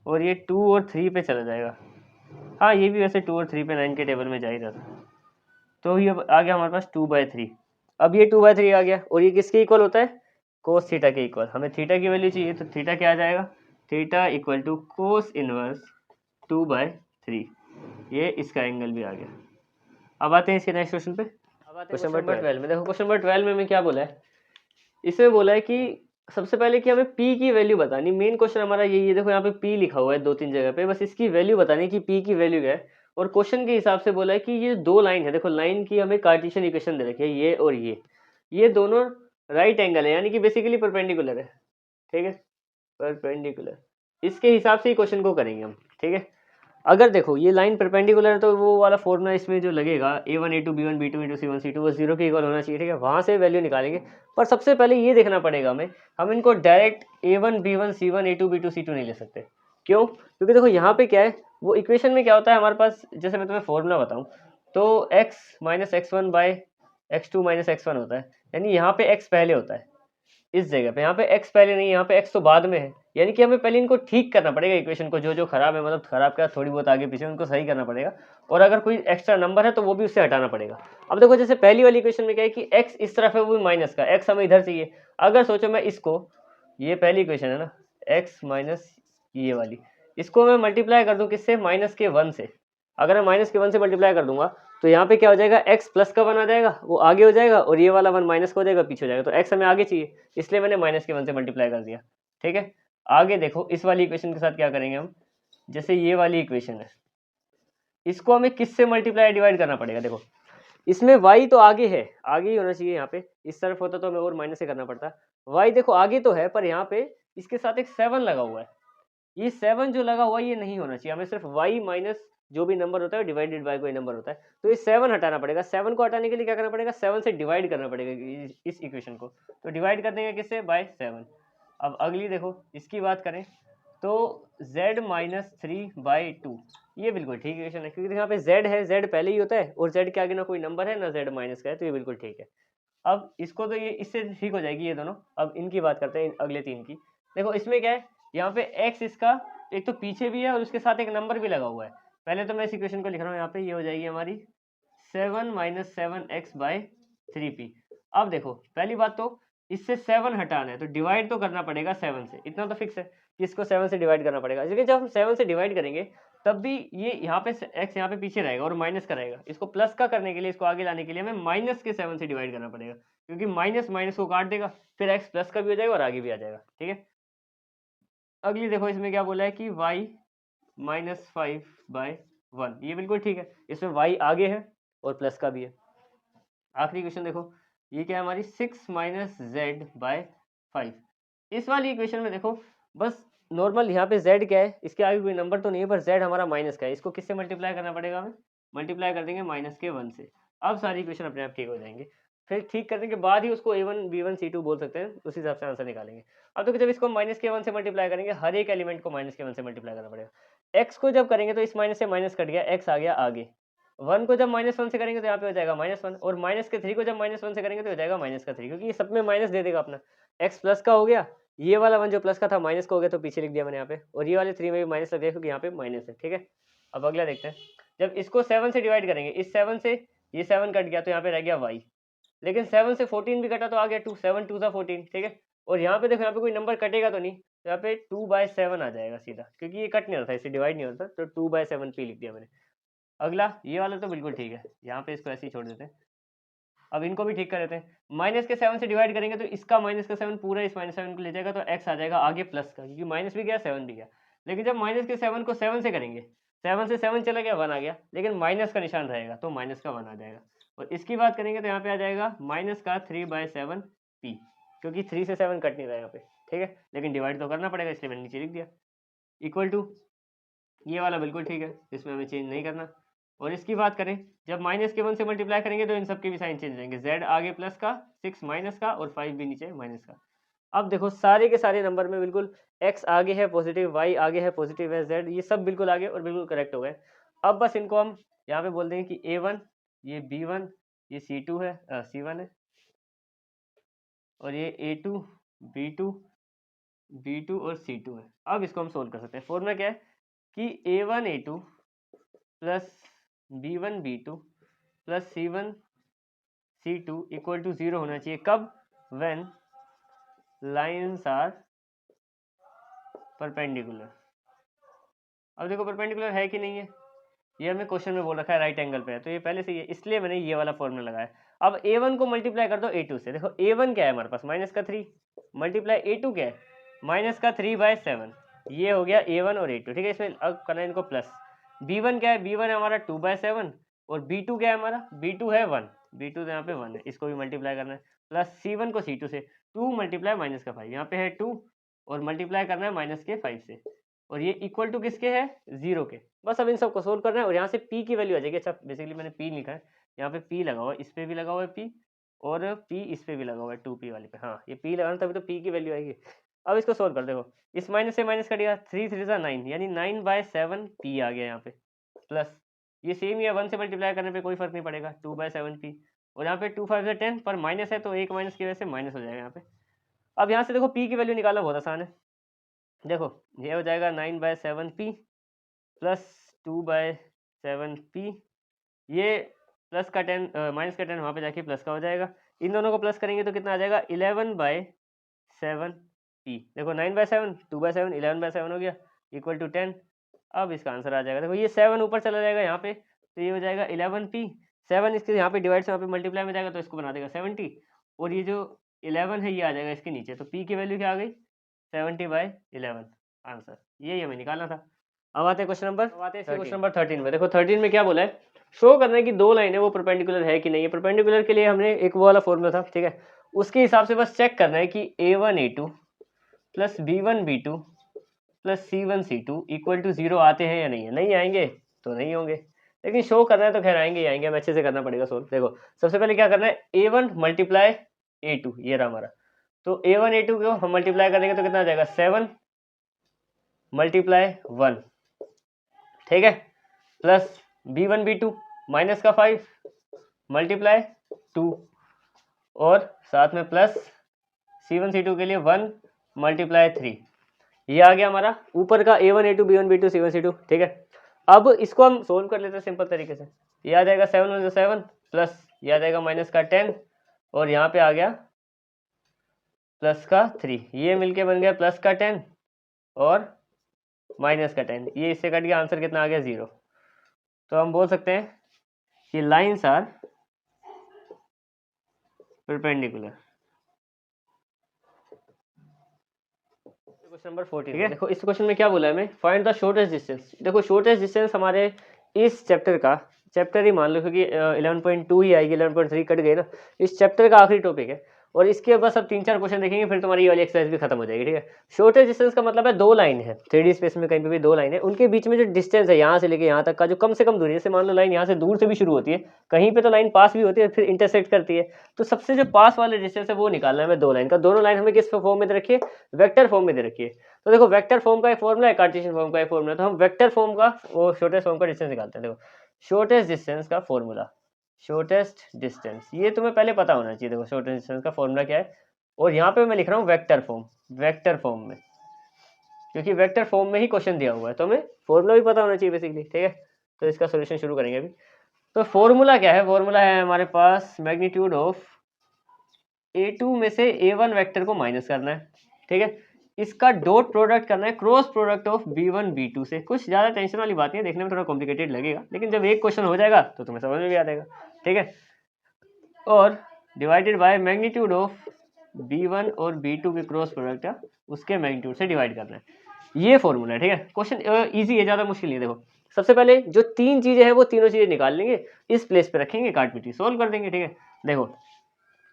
[SPEAKER 1] और ये 2 और 3 पे चला जाएगा। हाँ, ये भी वैसे 2 और 3 पे 9 के टेबल में जा ही रहा था। तो ये आ गया हमारे पास 2/3। अब ये 2/3 आ गया, और ये किसके इक्वल होता है, कोस थीटा के इक्वल। हमें थीटा की वैल्यू चाहिए, तो थीटा क्या आ जाएगा, theta equal to cos inverse 2/3। ये इसका एंगल भी आ गया। अब आते हैं इसके नेक्स्ट क्वेश्चन पे। अब आते हैं क्वेश्चन नंबर 12 में। देखो क्वेश्चन नंबर 12 में मैं क्या बोला है, इसमें बोला है कि सबसे पहले कि हमें p की वैल्यू बतानी। मेन क्वेश्चन हमारा यही है, देखो यहाँ पे p लिखा हुआ है 2-3 जगह पे, बस इसकी वैल्यू बतानी कि p की वैल्यू क्या है। और क्वेश्चन के हिसाब से बोला है कि ये दो लाइन है, देखो लाइन की हमें कार्टेशियन इक्वेशन दे रखी है, ये और ये दोनों राइट एंगल है, यानी कि बेसिकली परपेंडिकुलर है। ठीक है, परपेंडिकुलर, इसके हिसाब से ही क्वेश्चन को करेंगे हम। ठीक है, अगर देखो ये लाइन परपेंडिकुलर है तो वो वाला फॉर्मूला इसमें जो लगेगा a1 a2 b1 b2 into c1 c2 वो 0 के इक्वल होना चाहिए। ठीक है, वहाँ से वैल्यू निकालेंगे, पर सबसे पहले ये देखना पड़ेगा हमें, हम इनको direct a1 b1 c1 a2 b2 c2 नहीं ले सकते। क्यों, क्योंकि देखो यहाँ पे क्या है, वो इक्वेशन में क्या होता है हमारे पास, जैसे मैं तुम्हें फॉर्मूला बताऊँ तो x - x1 by x2 - x1 होता है, यानी यहाँ पे x पहले होता है इस जगह पे, यहाँ पे x पहले नहीं, यहाँ पे x तो बाद में है। यानी कि हमें पहले इनको ठीक करना पड़ेगा इक्वेशन को, जो खराब है, मतलब खराब क्या, थोड़ी बहुत आगे पीछे, उनको सही करना पड़ेगा, और अगर कोई एक्स्ट्रा नंबर है तो वो भी उससे हटाना पड़ेगा। अब देखो जैसे पहली वाली इक्वेशन में क्या है कि x इस तरफ है, वो भी माइनस का, x हमें इधर चाहिए। अगर सोचो मैं इसको, ये पहली इक्वेशन है ना, x माइनस ये वाली, इसको मैं मल्टीप्लाई कर दूँ किससे, -1 से। अगर मैं -1 से मल्टीप्लाई कर दूंगा तो यहाँ पे क्या हो जाएगा, x प्लस का 1 आ जाएगा, वो आगे हो जाएगा, और ये वाला 1 माइनस का हो जाएगा, पीछे हो जाएगा। तो x हमें आगे चाहिए, इसलिए मैंने -1 से मल्टीप्लाई कर दिया। ठीक है, आगे देखो इस वाली इक्वेशन के साथ क्या करेंगे हम, जैसे ये वाली इक्वेशन है, इसको हमें किससे मल्टीप्लाई डिवाइड करना पड़ेगा। देखो इसमें y तो आगे है, आगे ही होना चाहिए, यहाँ पे इस तरफ होता तो हमें और माइनस से करना पड़ता। y देखो आगे तो है, पर यहाँ पे इसके साथ एक 7 लगा हुआ है, ये 7 जो लगा हुआ है ये नहीं होना चाहिए, हमें सिर्फ y माइनस जो भी नंबर होता है डिवाइडेड बाय कोई नंबर होता है, तो ये 7 हटाना पड़ेगा। 7 को हटाने के लिए क्या करना पड़ेगा, 7 से डिवाइड करना पड़ेगा इस इक्वेशन को, तो डिवाइड कर देंगे किससे, बाय 7। अब अगली देखो इसकी बात करें तो z - 3/2, ये बिल्कुल ठीक इक्वेशन है, क्योंकि यहाँ पे z है, z पहले ही होता है, और z के आगे ना कोई नंबर है ना z माइनस का है, तो ये बिल्कुल ठीक है। अब इसको तो ये इससे ठीक हो जाएगी ये दोनों। अब इनकी बात करते हैं अगले 3 की। देखो इसमें क्या है, यहाँ पे x इसका एक तो पीछे भी है और उसके साथ एक नंबर भी लगा हुआ है। पहले तो मैं इस इक्वेशन को लिख रहा हूँ, यहाँ पे ये हो जाएगी हमारी 7 - 7x/3p। अब देखो पहली बात तो इससे 7 हटाना है, तो डिवाइड तो करना पड़ेगा 7 से, इतना तो फिक्स है कि इसको 7 से डिवाइड करना पड़ेगा। लेकिन जब हम 7 से डिवाइड करेंगे तब भी ये यहाँ पे x यहाँ पे पीछे रहेगा और माइनस का रहेगा। इसको प्लस का करने के लिए, इसको आगे लाने के लिए हमें माइनस के 7 से डिवाइड करना पड़ेगा, क्योंकि माइनस माइनस को काट देगा, फिर x प्लस का भी हो जाएगा और आगे भी आ जाएगा। ठीक है, अगली देखो इसमें क्या बोला है कि y माइनस 5/1, ये बिल्कुल ठीक है, इसमें y आगे है और प्लस का भी है। आखिरी क्वेश्चन देखो, ये क्या है हमारी 6 माइनस z/5। इस वाली इक्वेशन में देखो बस नॉर्मल यहाँ पे z क्या है, इसके आगे कोई नंबर तो नहीं है, पर z हमारा माइनस का है, इसको किससे मल्टीप्लाई करना पड़ेगा हमें, मल्टीप्लाई कर देंगे माइनस के 1 से। अब सारी इक्वेशन अपने आप ठीक हो जाएंगे, फिर ठीक करने के बाद ही उसको a1 b1 c2 बोल सकते हैं, उस हिसाब से आंसर निकालेंगे। अब देखो जब इसको माइनस के 1 से मल्टीप्लाई करेंगे, हर एक एलिमेंट को माइनस के 1 से मल्टीप्लाई करना पड़ेगा। x को जब करेंगे तो इस माइनस से माइनस कट गया, x आ गया आगे। 1 को जब -1 से करेंगे तो यहाँ पे हो जाएगा -1, और माइनस के 3 को जब -1 से करेंगे तो हो जाएगा -3, क्योंकि ये सब में माइनस दे देगा अपना। x प्लस का हो गया, ये वाला 1 जो प्लस का था माइनस का हो गया, तो पीछे लिख दिया मैंने यहाँ पे, और ये वाले 3 में भी माइनस लग गया क्योंकि यहाँ पे माइनस है। ठीक है, अब अगला देखते हैं, जब इसको 7 से डिवाइड करेंगे, इस 7 से ये 7 कट गया तो यहाँ पे रह गया y, लेकिन 7 से 14 भी कटा तो आ गया 2, 7 2 14। ठीक है, और यहाँ पे देखो यहाँ पे कोई नंबर कटेगा तो नहीं, तो यहाँ पे 2/7 आ जाएगा सीधा, क्योंकि ये कट नहीं होता, इससे डिवाइड नहीं होता, तो 2/7 p लिख दिया मैंने। अगला ये वाला तो बिल्कुल ठीक है, यहाँ पे इसको ऐसे ही छोड़ देते हैं। अब इनको भी ठीक कर देते हैं, माइनस के 7 से डिवाइड करेंगे तो इसका माइनस का 7 पूरा इस -7 को ले जाएगा, तो x आ जाएगा आगे प्लस का, क्योंकि माइनस भी गया 7 भी गया। लेकिन जब माइनस के 7 को 7 से करेंगे, 7 से 7 चला गया 1 आ गया, लेकिन माइनस का निशान रहेगा तो माइनस का 1 आ जाएगा। और इसकी बात करेंगे तो यहाँ पे आ जाएगा माइनस का 3/7 p, क्योंकि 3 से 7 कट नहीं रहा यहाँ पे। ठीक है, लेकिन डिवाइड तो करना पड़ेगा, इसलिए मैंने नीचे लिख दिया, इक्वल टू, ये वाला बिल्कुल ठीक है, इसमें हमें चेंज नहीं करना। और इसकी बात करें, जब माइनस के 1 से मल्टीप्लाई करेंगे तो इन सब के भी साइन चेंज हो जाएंगे, z आगे प्लस का, 6 माइनस का, और 5 भी नीचे माइनस का। अब देखो सारे के सारे नंबर में बिल्कुल x आगे है पॉजिटिव, y आगे है पॉजिटिव है, z ये सब बिल्कुल आगे और बिल्कुल करेक्ट हो गए। अब बस इनको हम यहाँ पे बोल देंगे कि a1, ये b1, ये c2 है, c1 है, और ये a2, b2, b2 और c2 है। अब इसको हम सोल्व कर सकते हैं। फॉर्मूला क्या है कि a1 a2 plus b1 b2 plus c1 c2 equal to 0 होना चाहिए। कब? When lines are perpendicular. अब देखो परपेंडिकुलर है कि नहीं है, ये हमें क्वेश्चन में बोल रखा है राइट एंगल पे है, तो ये पहले से ही है, इसलिए मैंने ये वाला फॉर्मूला लगाया। अब a1 को मल्टीप्लाई कर दो a2 से। देखो a1 क्या है हमारे पास, माइनस का 3, मल्टीप्लाई a2 क्या है, माइनस का 3/7। ये हो गया a1 और a2। ठीक है, इसमें अब करना है इनको प्लस। b1 क्या है, b1 है हमारा 2/7, और b2 क्या है हमारा, b2 है 1, b2 तो यहाँ पे 1 है, इसको भी मल्टीप्लाई करना है, प्लस c1 को c2 से, 2 मल्टीप्लाई माइनस का 5, यहाँ पे है 2, और मल्टीप्लाई करना है माइनस के 5 से, और ये इक्वल टू किसके है, 0 के। बस अब इन सबको सोल्व करना है, और यहाँ से p की वैल्यू आ जाएगी। अच्छा बेसिकली मैंने p लिखा है, यहाँ पे p लगा हुआ है, इस पे भी लगा हुआ है p, और p इस पे भी लगा हुआ है 2p वाले पे। हाँ, ये p लगाना तभी तो p की वैल्यू आएगी। अब इसको सोल्व कर देखो, इस माइनस से माइनस कटेगा, 3 3 9, यानी 9/7 p आ गया यहाँ पे, प्लस ये सेम ही है, 1 से मल्टीप्लाई करने पे कोई फर्क नहीं पड़ेगा, 2/7 p, और यहाँ पे 2 5 10, पर माइनस है तो एक माइनस की वजह से माइनस हो जाएगा यहाँ पे। अब यहाँ से देखो p की वैल्यू निकालना बहुत आसान है। देखो ये हो जाएगा 9/7 p प्लस 2/7 p, ये प्लस का 10 माइनस का 10 वहाँ पे जाके प्लस का हो जाएगा। इन दोनों को प्लस करेंगे तो कितना आ जाएगा, 11/7 p। देखो 9/7, 2/7, 11/7 हो गया, इक्वल टू 10। अब इसका आंसर आ जाएगा, देखो ये 7 ऊपर चला जाएगा यहाँ पे, तो ये हो जाएगा 11p, 7 इसके यहाँ पे डिवाइड से यहाँ पे मल्टीप्लाई में जाएगा तो इसको बना देगा 70, और ये जो 11 है ये आ जाएगा इसके नीचे, तो p की वैल्यू क्या आ गई, 70/11 आंसर। ये हमें निकालना था। अब आते हैं क्वेश्चन नंबर 13 में। देखो 13 में क्या बोला है, शो करना है कि दो लाइन है वो परपेंडिकुलर है कि नहीं है। परपेंडिकुलर के लिए हमने एक वो वाला फॉर्मूला था, ठीक है, उसके हिसाब से बस चेक करना है कि a1 a2 plus b1 b2 plus c1 c2 equal to 0 आते हैं या नहीं है। नहीं आएंगे तो नहीं होंगे, लेकिन शो करना है तो खैर आएंगे ही आएंगे, हमें अच्छे से करना पड़ेगा सोल्व। देखो सबसे पहले क्या करना है, a1 मल्टीप्लाई a2, ये रहा हमारा, तो a1 a2 को हम मल्टीप्लाई करेंगे तो कितना आ जाएगा, 7 मल्टीप्लाई 1, ठीक है, प्लस b1 b2 माइनस का 5 मल्टीप्लाई 2, और साथ में प्लस c1 c2 के लिए 1 मल्टीप्लाई 3। ये आ गया हमारा ऊपर का a1 a2 b1 b2 c1 c2, ठीक है। अब इसको हम सोल्व कर लेते हैं सिंपल तरीके से। ये आ जाएगा 7 1 7 प्लस ये आ जाएगा माइनस का 10, और यहाँ पे आ गया प्लस का 3, ये मिलके बन गया प्लस का 10 और माइनस का 10, ये इससे कट गया, आंसर कितना आ गया 0। तो हम बोल सकते हैं कि lines are perpendicular. Question number 14, ठीक है। देखो इस क्वेश्चन में क्या बोला है हमें, फाइंड द शॉर्टेस्ट डिस्टेंस। देखो शॉर्टेस्ट डिस्टेंस हमारे इस चैप्टर का, चैप्टर ही मान लो क्योंकि 11.2 ही आएगी, 11.3 कट गई ना, इस चैप्टर का आखिरी टॉपिक है। और इसके बस अब 3-4 क्वेश्चन देखेंगे, फिर तुम्हारी ये वाली एक्सरसाइज भी खत्म हो जाएगी, ठीक है। शॉर्टेस्ट डिस्टेंस का मतलब है दो लाइन है 3D स्पेस में, कहीं पे भी दो लाइन है, उनके बीच में जो डिस्टेंस है यहाँ से लेके यहाँ तक का जो कम से कम दूरी है, जैसे मान लो लाइन यहाँ से दूर से भी शुरू होती है, कहीं पे तो लाइन पास भी होती है फिर इंटरसेक्ट करती है, तो सबसे जो पास वाले डिस्टेंस है वो निकालना है हमें दो लाइन का। दोनों लाइन हमें किस फॉर्म में दे रखी है, वेक्टर फॉर्म में दे रखी है। तो देखो वेक्टर फॉर्म का एक फॉर्मूला है, कार्टेशियन फॉर्म का एक फॉर्मूला है, तो हम वेक्टर फॉर्म का वो शॉर्टेस्ट फॉर्म का डिस्टेंस निकालते हैं। देखो शॉर्टेस्ट डिस्टेंस का फॉर्मूला, शॉर्टेस्ट डिस्टेंस, ये तुम्हें पहले पता होना चाहिए। देखो शॉर्टेस्ट डिस्टेंस का फॉर्मूला क्या है, और यहाँ पे मैं लिख रहा हूँ वेक्टर फॉर्म, वेक्टर फॉर्म में, क्योंकि वेक्टर फॉर्म में ही क्वेश्चन दिया हुआ है, तो हमें फॉर्मूला भी पता होना चाहिए बेसिकली, ठीक है। तो इसका सोल्यूशन शुरू करेंगे अभी। तो फॉर्मूला क्या है, फॉर्मूला है हमारे पास मैग्नीट्यूड ऑफ A2 में से A1 वेक्टर को माइनस करना है, ठीक है। इसका डॉट प्रोडक्ट करना है cross product of B1 B2 से। कुछ ज़्यादा टेंशन वाली बात नहीं है, देखने में थोड़ा कॉम्प्लिकेटेड लगेगा, लेकिन जब एक क्वेश्चन हो जाएगा तो तुम्हें समझ में भी आ जाएगा, ठीक है। और divided by magnitude of B1 और B2 के क्रॉस प्रोडक्ट है, उसके मैग्नीट्यूड से डिवाइड करना है। ये फॉर्मूला है, ठीक है। क्वेश्चन इजी है, ज़्यादा मुश्किल नहीं है। देखो सबसे पहले जो तीन चीज़ें हैं वो तीनों चीज़ें निकाल लेंगे, इस प्लेस पे रखेंगे, काट पीटी सोल्व कर देंगे, ठीक है। देखो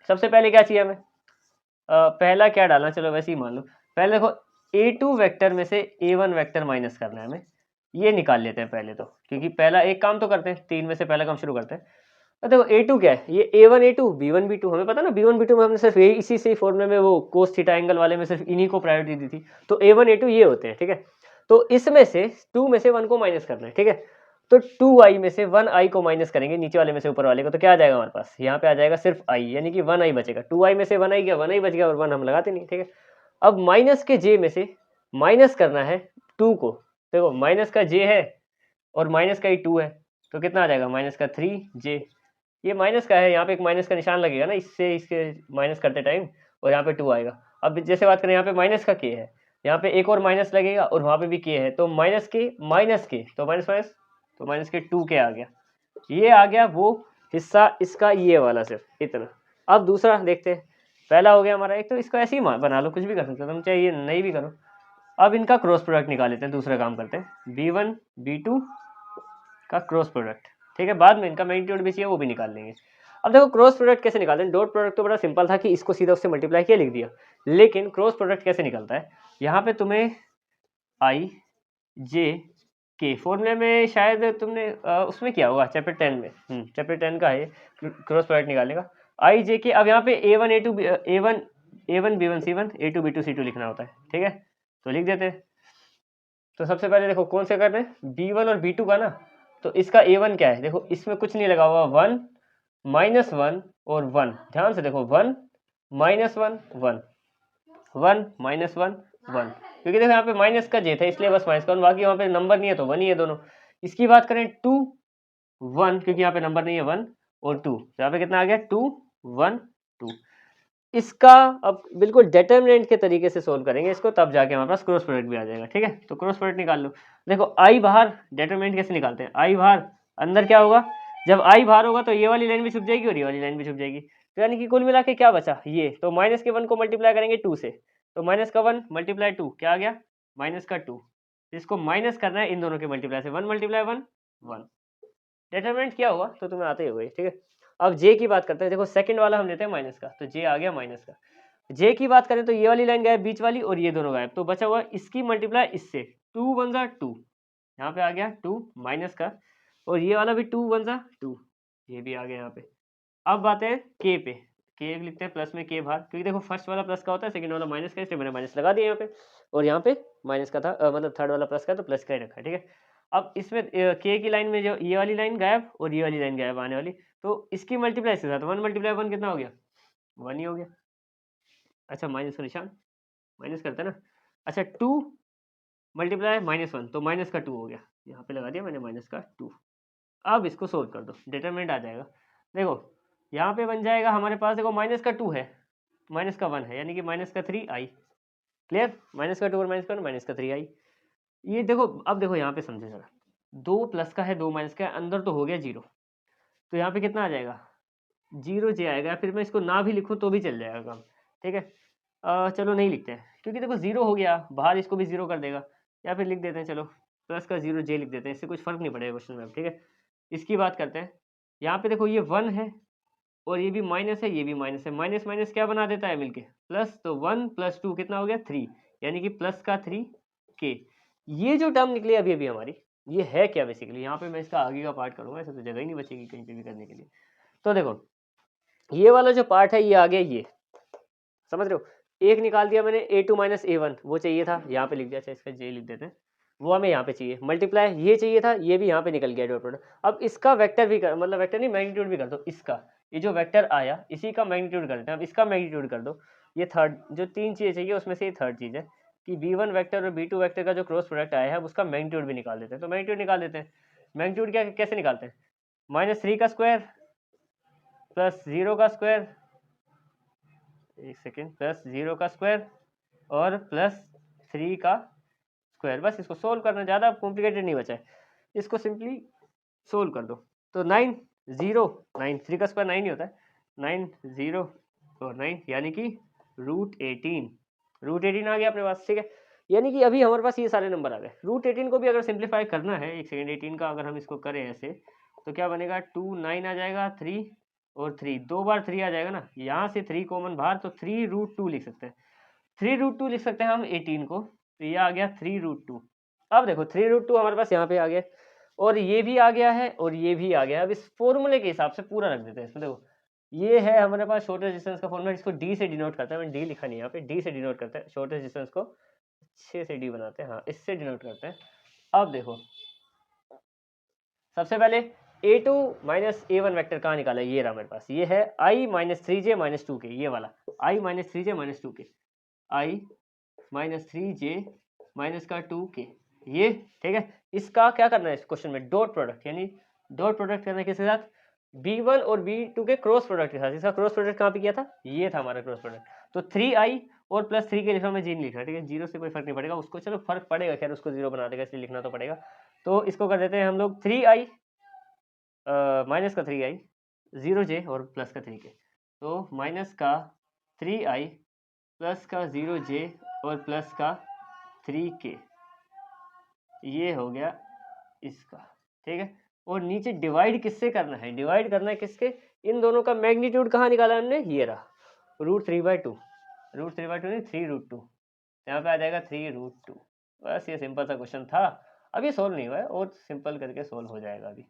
[SPEAKER 1] सबसे पहले क्या चाहिए हमें, पहला क्या डालना, चलो वैसे ही मान लो। पहले देखो A2 वेक्टर में से A1 वेक्टर माइनस करना है हमें, ये निकाल लेते हैं पहले तो, क्योंकि पहला एक काम तो करते हैं, तीन में से पहला काम शुरू करते हैं। और देखो A2 क्या है, ये A1 A2 B1 B2, हमें पता ना B1 B2 में हमने सिर्फ यही इसी से फॉर्मूले में वो कोस थीटा एंगल वाले में सिर्फ इन्हीं को प्रायोरिटी दी थी, तो A1 A2 ये होते हैं, ठीक है। तो इसमें से 2 में से 1 को माइनस करना है, ठीक है। तो 2i में से 1i को माइनस करेंगे, नीचे वाले में से ऊपर वाले को, तो क्या आ जाएगा हमारे पास, यहाँ पे आ जाएगा सिर्फ i, यानी कि 1i बचेगा। 2i में से 1i गया, 1i बच गया, और 1 हम लगाते नहीं, ठीक है। अब माइनस के j में से माइनस करना है 2 को। देखो माइनस का j है और माइनस का ही 2 है, तो कितना आ जाएगा, माइनस का 3j। ये माइनस का है, यहाँ पे एक माइनस का निशान लगेगा ना, इससे इसके माइनस करते टाइम, और यहाँ पे 2 आएगा। अब जैसे बात करें यहाँ पे माइनस का k है, यहाँ पे एक और माइनस लगेगा और वहाँ पे भी k है, तो माइनस के तो माइनस माइनस, तो माइनस के 2k आ गया। ये आ गया वो हिस्सा इसका, ये वाला सिर्फ इतना। अब दूसरा देखते हैं, पहला हो गया हमारा एक, तो इसको ऐसे ही बना लो, कुछ भी कर सकते हो तुम, चाहे ये नहीं भी करो। अब इनका क्रॉस प्रोडक्ट निकाल लेते हैं, दूसरा काम करते हैं, B1 B2 का क्रॉस प्रोडक्ट, ठीक है। बाद में इनका मैग्नीट्यूड भी चाहिए, वो भी निकाल लेंगे। अब देखो क्रॉस प्रोडक्ट कैसे निकालते हैं, डॉट प्रोडक्ट तो बड़ा सिंपल था कि इसको सीधा उससे मल्टीप्लाई किया लिख दिया, लेकिन क्रॉस प्रोडक्ट कैसे निकलता है, यहाँ पे तुम्हें आई जे के फॉर्मूले में शायद तुमने उसमें किया होगा चैप्टर 10 में, चैप्टर 10 का है क्रॉस प्रोडक्ट निकालने का, आई जे के। अब यहाँ पे A1 A2 A1 B1 C1 A2 B2 C2 लिखना होता है, ठीक है, तो लिख देते हैं। तो सबसे पहले देखो कौन से करने हैं, B1 और B2 का ना, तो इसका A1 क्या है, देखो इसमें कुछ नहीं लगा हुआ, 1 -1 और 1, ध्यान से देखो 1 -1 1 1 -1 1, क्योंकि देखो यहाँ पे माइनस का जे था इसलिए बस माइनस का 1, बाकी वहाँ पे नंबर नहीं है तो 1 ही है दोनों। इसकी बात करें 2 1, क्योंकि यहाँ पे नंबर नहीं है 1 और 2, तो यहाँ पे कितना आ गया 2 1 2। इसका अब बिल्कुल डिटरमिनेंट के तरीके से सोल्व करेंगे इसको, तब जाके हमारे पास क्रॉस प्रोडक्ट भी आ जाएगा, ठीक है। तो क्रॉस प्रोडक्ट निकाल लो। देखो आई बाहर, डिटरमिनेंट कैसे निकालते हैं, आई बाहर, अंदर क्या होगा, जब आई बाहर होगा तो ये वाली लाइन भी छुप जाएगी और ये वाली लाइन भी छुप जाएगी, तो यानी कि कुल मिला के क्या बचा ये, तो माइनस के 1 को मल्टीप्लाई करेंगे 2 से, तो माइनस का 1 मल्टीप्लाई 2 क्या आ गया, माइनस का 2। इसको माइनस करना है इन दोनों के मल्टीप्लाई से, 1 × 1 1, डिटरमिनेंट क्या होगा तो तुम्हें आते ही होगा, ठीक है। अब जे की बात करते हैं, देखो सेकंड वाला हम लेते हैं माइनस का, तो जे आ गया माइनस का। जे की बात करें तो ये वाली लाइन गायब, बीच वाली, और ये दोनों गायब, तो बचा हुआ इसकी मल्टीप्लाई इससे, 2 1 जा 2, यहाँ पे आ गया 2 माइनस का, और ये वाला भी 2 1 जा 2, ये भी आ गया यहाँ पे। अब बात है के पे, के लिखते हैं प्लस में के बाहर, क्योंकि देखो फर्स्ट वाला प्लस का होता है, सेकंड वाला माइनस का, इसलिए मैंने माइनस लगा दिया यहाँ पे, और यहाँ पे माइनस का था, मतलब थर्ड वाला प्लस का, तो प्लस का ही रखा है, ठीक है। अब इसमें के की लाइन में जो ये वाली लाइन गायब और ये वाली लाइन गायब आने वाली, तो इसकी मल्टीप्लाई इसके साथ 1 × 1 कितना हो गया, 1 ही हो गया। अच्छा माइनस का निशान माइनस करता है ना, अच्छा 2 × -1, तो माइनस का 2 हो गया, यहाँ पे लगा दिया मैंने माइनस का 2। अब इसको सोल्व कर दो, डिटरमिनेंट आ जाएगा। देखो यहाँ पे बन जाएगा हमारे पास, देखो माइनस का 2 है, माइनस का 1 है, यानी कि माइनस का 3i, क्लियर, माइनस का 2 और माइनस का 1 माइनस का 3i। ये देखो, अब देखो यहाँ पे समझो जरा, 2 प्लस का है 2 माइनस का है, अंदर तो हो गया 0, तो यहाँ पे कितना आ जाएगा 0j आएगा। फिर मैं इसको ना भी लिखूँ तो भी चल जाएगा काम, ठीक है। चलो नहीं लिखते हैं क्योंकि देखो 0 हो गया बाहर, इसको भी 0 कर देगा, या फिर लिख देते हैं चलो प्लस का 0j लिख देते हैं, इससे कुछ फर्क नहीं पड़ेगा क्वेश्चन में, ठीक है। इसकी बात करते हैं, यहाँ पे देखो ये 1 है और ये भी माइनस है, ये भी माइनस है, माइनस माइनस क्या बना देता है मिलके प्लस, तो 1 + 2 कितना हो गया 3, यानी कि प्लस का 3k। ये जो टर्म निकली अभी अभी हमारी, ये है क्या बेसिकली, यहाँ पे मैं इसका आगे का पार्ट करूंगा, ऐसे तो जगह ही नहीं बचेगी कहीं पे भी करने के लिए। तो देखो ये वाला जो पार्ट है ये आ गया, ये समझ रहे हो, एक निकाल दिया मैंने a2 - a1, वो चाहिए था यहाँ पे लिख दिया, अच्छा इसका j लिख देते हैं, वो हमें यहाँ पे चाहिए, मल्टीप्लाई ये चाहिए था, ये भी यहाँ पे निकल गया डॉट प्रोडक्ट। अब इसका वेक्टर भी कर, मतलब वेक्टर नहीं मैग्नीट्यूड भी कर दो इसका, ये जो वेक्टर आया इसी का मैग्नीट्यूड करते हैं। अब इसका मैग्नीट्यूड कर दो, ये थर्ड जो 3 चीज़ें चाहिए उसमें से ये थर्ड चीज़ है कि b1 वेक्टर और b2 वेक्टर का जो क्रॉस प्रोडक्ट आया है उसका मैग्नीट्यूड भी निकाल देते हैं। तो मैग्नीट्यूड निकाल देते हैं, मैग्नीट्यूड क्या कैसे निकालते हैं, -3 का स्क्वायर प्लस 0 का स्क्वायर, एक सेकेंड, प्लस 0 का स्क्वायर और प्लस 3 का स्क्वायर। बस इसको सोल्व करना, ज़्यादा कॉम्प्लिकेटेड नहीं बचा है, इसको सिंपली सोल्व कर दो। तो 9 0 9, 3 का स्क्वायर 9 ही होता है, 9 0 और 9 यानी कि √18, √18 आ गया अपने पास, ठीक है। यानी कि अभी हमारे पास ये सारे नंबर आ गए। √18 को भी अगर सिंप्लीफाई करना है, एक सेकेंड, 18 का अगर हम इसको करें ऐसे तो क्या बनेगा, 2 9 आ जाएगा, 3 और 3 2 बार 3 आ जाएगा ना, यहाँ से 3 कॉमन बाहर, तो 3√2 लिख सकते हैं, 3√2 लिख सकते हैं हम 18 को, तो ये आ गया 3√2। अब देखो 3√2 हमारे पास यहाँ पे आ गया और ये भी आ गया है और ये भी आ गया। अब इस फॉर्मूले के हिसाब से पूरा रख देते हैं इसमें। देखो ये है हमारे पास शॉर्टेस्ट डिस्टेंस का फॉर्मूला, इसको डी से डिनोट करता है, मैंने डी लिखा नहीं यहाँ पे, डी से डिनोट करते हैं शॉर्टेस्ट डिस्टेंस को, 6 से डी बनाते हैं, हाँ इससे डिनोट करते हैं। अब देखो सबसे पहले a2 - a1 वेक्टर कहाँ निकाला है, ये रहा मेरे पास, ये है i - 3j - 2k, ये वाला i - 3j - 2k, i - 3j - 2k, ये ठीक है। इसका क्या करना है इस क्वेश्चन में, डॉट प्रोडक्ट, यानी डॉट प्रोडक्ट करना है किसके साथ, b1 और b2 के क्रॉस प्रोडक्ट के साथ। इसका क्रॉस प्रोडक्ट कहाँ पे किया था, ये था हमारा क्रॉस प्रोडक्ट। तो 3i और प्लस 3 के लिखा मैं जी नहीं लिख रहा, ठीक है, 0 से कोई फर्क नहीं पड़ेगा उसको, चलो फर्क पड़ेगा खैर, उसको 0 बना देगा इसलिए लिखना तो पड़ेगा। तो इसको कर देते हैं हम लोग 3i माइनस का 3i, 0j और प्लस का 3k, तो माइनस का 3i प्लस का 0j और प्लस का 3k, ये हो गया इसका, ठीक है। और नीचे डिवाइड किससे करना है, डिवाइड करना है किसके, इन दोनों का मैग्नीट्यूड कहाँ निकाला हमने, ये रहा √3/2, √3/2 नहीं 3√2, यहाँ पे आ जाएगा 3√2। बस ये सिंपल सा क्वेश्चन था, अभी सोल्व नहीं हुआ है और सिंपल करके सोल्व हो जाएगा। अभी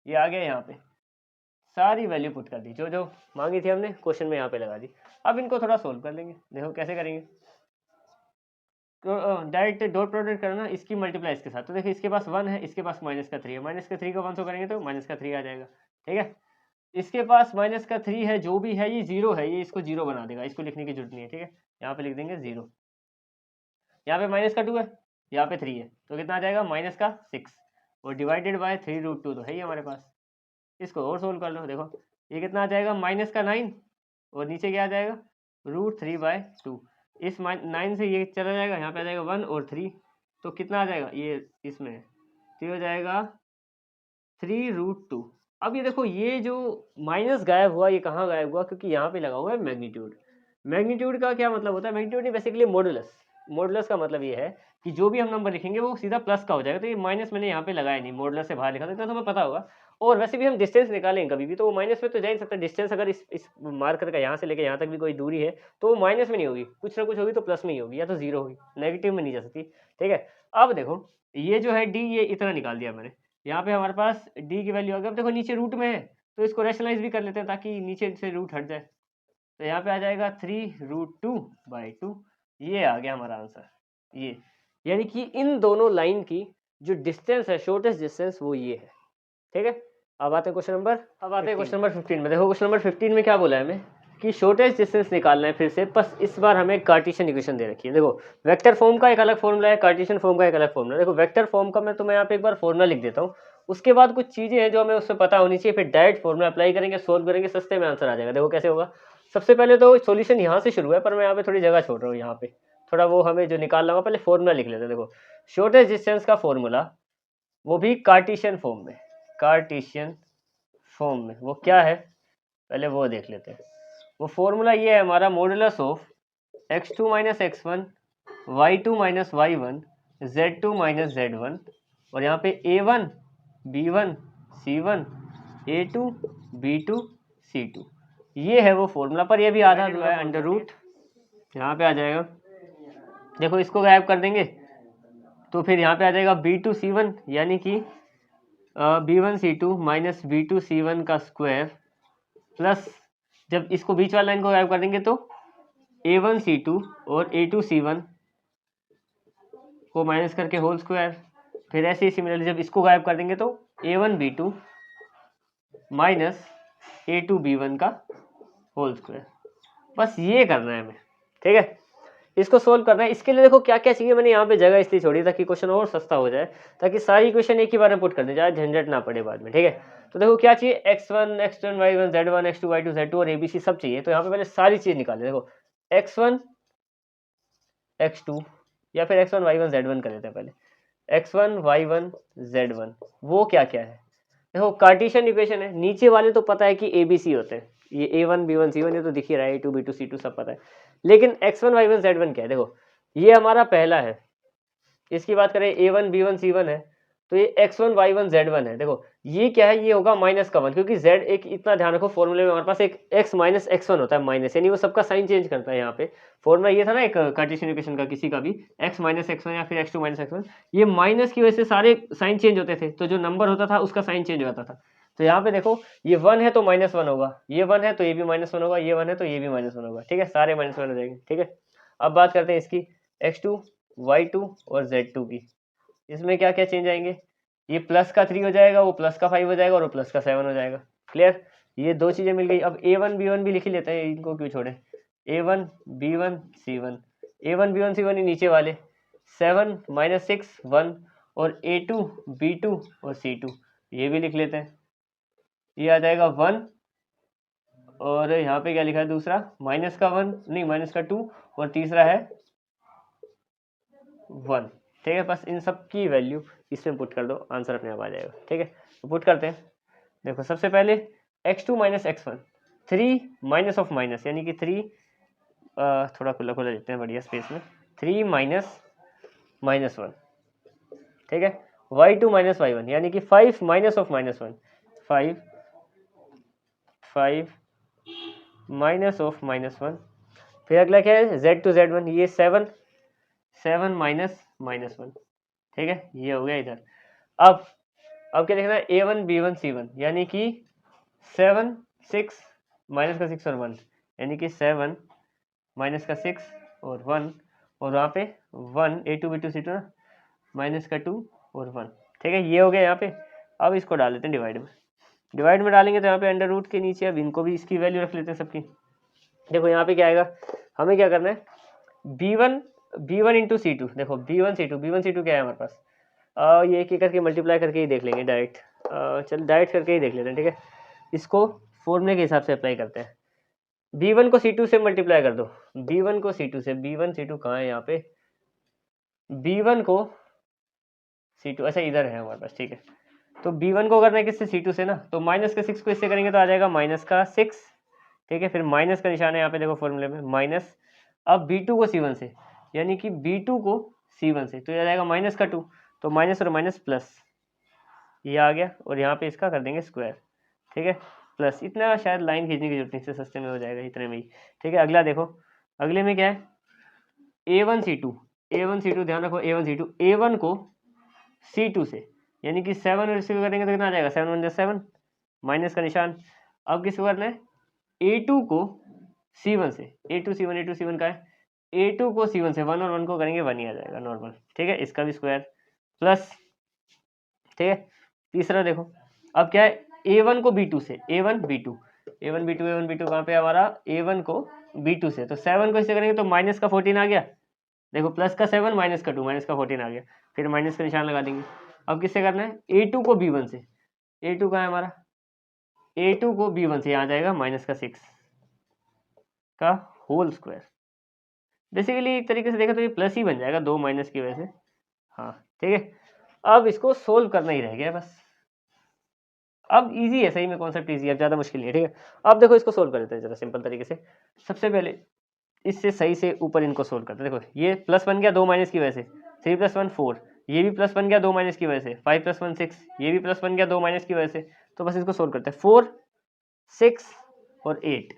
[SPEAKER 1] ये आ गया, यहाँ पे सारी वैल्यू पुट कर दी, जो जो मांगी थी हमने क्वेश्चन में यहाँ पे लगा दी। अब इनको थोड़ा सोल्व कर लेंगे, देखो कैसे करेंगे। डायरेक्ट डॉट प्रोडक्ट करना, इसकी मल्टीप्लाई इसके साथ, तो देखिए इसके पास 1 है, इसके पास -3 है, -3 का 1 से करेंगे तो -3 आ जाएगा, ठीक है। इसके पास -3 है, जो भी है ये 0 है, ये इसको 0 बना देगा, इसको लिखने की जरूरत नहीं है, ठीक है। यहाँ पे लिख देंगे 0, यहाँ पे -2 है, यहाँ पे 3 है, तो कितना आ जाएगा -6 और डिवाइडेड बाय 3√2 तो है ही हमारे पास। इसको और सोल्व कर लो, देखो ये कितना आ जाएगा -9 और नीचे क्या आ जाएगा √3/2, इस 9 से ये चला जाएगा, यहाँ पे आ जाएगा 1 और 3, तो कितना आ जाएगा ये इसमें, तो हो जाएगा 3√2। अब ये देखो ये जो माइनस गायब हुआ, ये कहाँ गायब हुआ, क्योंकि यहाँ पे लगा हुआ है मैग्नीट्यूड। मैग्नीट्यूड का क्या मतलब होता है, मैग्नीट्यूड नहीं बेसिकली मॉडुलस, मॉडुलस का मतलब ये है कि जो भी हम नंबर लिखेंगे वो सीधा प्लस का हो जाएगा। तो ये माइनस मैंने यहाँ पे लगाया नहीं, मॉडुलस से बाहर लिखा था, इतना तुम्हें पता होगा। और वैसे भी हम डिस्टेंस निकालेंगे कभी भी तो वो माइनस में तो जा ही नहीं सकता, डिस्टेंस अगर इस मार्कर का यहाँ से लेकर यहाँ तक भी कोई दूरी है तो वो माइनस में नहीं होगी, कुछ ना कुछ होगी तो प्लस में ही होगी या तो 0 होगी, नेगेटिव में नहीं जा सकती, ठीक है। अब देखो ये जो है डी, ये इतना निकाल दिया मैंने, यहाँ पे हमारे पास डी की वैल्यू आ गई। अब देखो नीचे रूट में है तो इसको रैशनलाइज भी कर लेते हैं ताकि नीचे से रूट हट जाए, तो यहाँ पे आ जाएगा 3√2/2, ये आ गया हमारा आंसर। ये यानी कि इन दोनों लाइन की जो डिस्टेंस है, शॉर्टेस्ट डिस्टेंस, वो ये है, ठीक है। अब आते हैं क्वेश्चन नंबर 15 में। देखो क्वेश्चन नंबर 15 में क्या बोला है हमें कि शॉर्टेस्ट डिस्टेंस निकालना है फिर से, बस इस बार हमें कार्टेशियन इक्वेशन दे रखी है। देखो वेक्टर फॉर्म का एक अलग फॉर्मूला है, कार्टेशियन फॉर्म का एक अलग फॉर्मूला है। देखो वेक्टर फॉर्म का मैं तुम्हें यहाँ पे एक बार फॉर्मूला लिख देता हूँ, उसके बाद कुछ चीज़ें हैं जो हमें उससे पता होनी चाहिए, फिर डायरेक्ट फॉर्मूला अप्लाई करेंगे, सोल्व करेंगे, सस्ते में आंसर आ जाएगा। देखो कैसे होगा, सबसे पहले तो सॉल्यूशन यहाँ से शुरू है, पर मैं यहाँ पे थोड़ी जगह छोड़ रहा हूँ, यहाँ पे थोड़ा वो हमें जो निकालना होगा, पहले फॉर्मूला लिख लेते हैं। देखो शॉर्टेस्ट डिस्टेंस का फॉर्मूला, वो भी कार्टेशियन फॉर्म में, कार्टेशियन फॉर्म में वो क्या है पहले वो देख लेते हैं। वो फॉर्मूला ये है हमारा, modulus of x2 minus x1 y2 minus y1 z2 minus z1, और यहाँ पे a1 b1 c1 a2 b2 c2, ये है वो फॉर्मूला। पर ये भी आधा जो है अंडर रूट यहाँ पे आ जाएगा। देखो इसको गायब कर देंगे तो फिर यहाँ पे आ जाएगा b2 c1 यानी कि b1 c2 minus b2 c1 का स्क्वायर, प्लस जब इसको बीच वाला लाइन को गायब कर देंगे तो a1 c2 और a2 c1 को माइनस करके होल स्क्वायर। फिर ऐसे ही सिमिलरली जब इसको गायब कर देंगे तो a1 b2 minus a2 b1 का होल स्क्वायर। बस ये करना है हमें, ठीक है, इसको सोल्व करना है। इसके लिए देखो क्या क्या चाहिए, मैंने यहाँ पे जगह इसलिए छोड़ी ताकि क्वेश्चन और सस्ता हो जाए, ताकि सारी इक्वेशन एक ही बार में पुट कर दे जाए, झंझट ना पड़े बाद में, ठीक है। तो देखो क्या चाहिए, x1 x2 y1 z1 x2 y2 z2 और abc सब चाहिए। तो यहाँ पे पहले सारी चीज निकाले। देखो x1 x2 या फिर x1 y1 z1 कर लेते हैं पहले। x1 y1 z1 वो क्या क्या है, देखो कार्टेशियन इक्वेशन है, नीचे वाले तो पता है कि abc होते हैं, ये a1 b1 c1 ये तो दिख ही रहा है, a2 b2 c2 सब पता है। लेकिन x1 y1 z1 क्या है, देखो ये हमारा पहला है, इसकी बात करें a1 b1 c1 है, तो ये x1 y1 z1 है। देखो ये क्या है, ये होगा माइनस का 1, क्योंकि z एक इतना ध्यान रखो फॉर्मूले में हमारे पास एक x माइनस x1 होता है, माइनस यानी वो सबका साइन चेंज करता है। यहाँ पे फॉर्मूला ये था ना एक कार्टेशियन इक्वेशन का, किसी का भी x माइनस x1 या फिर x2 माइनस x1, ये माइनस की वजह से सारे साइन चेंज होते थे, तो जो नंबर होता था उसका साइन चेंज होता था। तो यहाँ पे देखो ये 1 है तो -1 होगा, ये 1 है तो ये भी -1 होगा, ये 1 है तो ये भी -1 होगा, ठीक है, सारे -1 हो जाएंगे, ठीक है। अब बात करते हैं इसकी x2 y2 और z2 की, इसमें क्या क्या चेंज आएंगे, ये प्लस का 3 हो जाएगा, वो प्लस का 5 हो जाएगा और वो प्लस का 7 हो जाएगा। क्लियर, ये दो चीजें मिल गई। अब a1 b1 भी लिख ही लेते हैं, इनको क्यों छोड़े, a1 b1 c1, a1 b1 c1 ही नीचे वाले 7 -6 1 और a2 b2 और c2 ये भी लिख लेते हैं। ये आ जाएगा 1 और यहाँ पे क्या लिखा है दूसरा, माइनस का 1 नहीं माइनस का 2 और तीसरा है 1, ठीक है। बस इन सब की वैल्यू इसमें पुट कर दो, आंसर अपने आप आ जाएगा, ठीक है। तो पुट करते हैं। देखो सबसे पहले x2 minus x1, 3 minus of minus यानी कि 3 थोड़ा खुला खुला लेते हैं बढ़िया स्पेस में, 3 माइनस -1, ठीक है। y2 माइनस y1 यानी कि 5 माइनस ऑफ -1, 5 माइनस ऑफ -1। फिर अगला क्या है z2 z1, ये 7 माइनस -1, ठीक है, ये हो गया इधर। अब क्या लिखना है, a1 b1 c1 यानी कि 7 6 माइनस का 6 और 1 यानी कि 7 माइनस का 6 और 1, और वहाँ पे 1 a2 b2 c2 ना, माइनस का 2 और 1, ठीक है, ये हो गया यहाँ पे। अब इसको डाल देते हैं डिवाइड में डालेंगे तो यहाँ पे अंडर रूट के नीचे अब इनको भी इसकी वैल्यू रख लेते हैं सबकी। देखो यहाँ पे क्या आएगा, हमें क्या करना है, b1 इंटू c2, देखो b1 c2 क्या है हमारे पास, ये एक करके मल्टीप्लाई करके ही देख लेंगे डायरेक्ट, चल डायरेक्ट करके ही देख लेते हैं, ठीक है। इसको फॉर्मूले के हिसाब से अप्लाई करते हैं। b1 को c2 से मल्टीप्लाई कर दो, b1 को c2 से, b1 c2 कहाँ है यहाँ पे, b1 को c2 अच्छा इधर है हमारे पास, ठीक है। तो b1 को करना है किससे, c2 से ना, तो माइनस का 6 को इससे करेंगे तो आ जाएगा माइनस का 6, ठीक है। फिर माइनस का निशान है यहाँ पे देखो फॉर्मूले में माइनस। अब b2 को c1 से यानी कि b2 को c1 से, तो ये आ जाएगा माइनस का 2, तो माइनस और माइनस प्लस, ये आ गया, और यहाँ पे इसका कर देंगे स्क्वायर, ठीक है, प्लस। इतना शायद लाइन खींचने की जरूरत नहीं, से सस्ते में हो जाएगा इतने में ही, ठीक है। अगला देखो, अगले में क्या है, a1 c2 ध्यान रखो, a1 c2, a1 को c2 से यानी कि 7 और इसको करेंगे तो कितना आ जाएगा, 7 1 7 माइनस का निशान। अब किसको करना है, a2 को c1 से, a2 c1 का है, a2 को c1 से 1 और 1 को करेंगे 1 ही आ जाएगा नॉर्मल, ठीक है, इसका भी स्क्वायर प्लस, ठीक है। तीसरा देखो, अब क्या है, a1 को b2 से, a1 b2 कहाँ पे हमारा, a1 को b2 से, तो 7 को इससे करेंगे तो माइनस का 14 आ गया, देखो प्लस का 7 माइनस का 2 माइनस का 14 आ गया, फिर माइनस का निशान लगा देंगे। अब किससे करना है, a2 को b1 से, a2 कहाँ है हमारा, a2 को b1 से यहाँ जाएगा माइनस का 6 का होल स्क्वायर, बेसिकली एक तरीके से देखा तो ये प्लस ही बन जाएगा 2 माइनस की वजह से। हाँ ठीक है, अब इसको सोल्व करना ही रह गया बस। अब इजी है, सही में कॉन्सेप्ट इजी है, ज़्यादा मुश्किल नहीं है। ठीक है, अब देखो इसको सोल्व कर देते हैं ज़रा सिंपल तरीके से। सबसे पहले इससे सही से ऊपर इनको सोल्व करते हैं। देखो ये प्लस बन गया 2 माइनस की वजह से, 3 + 1 4, ये भी प्लस बन गया 2 माइनस की वजह से, 5 + 1 6, ये भी प्लस बन गया 2 माइनस की वजह से। तो बस इसको सोल्व करते हैं। 4 6 और 8,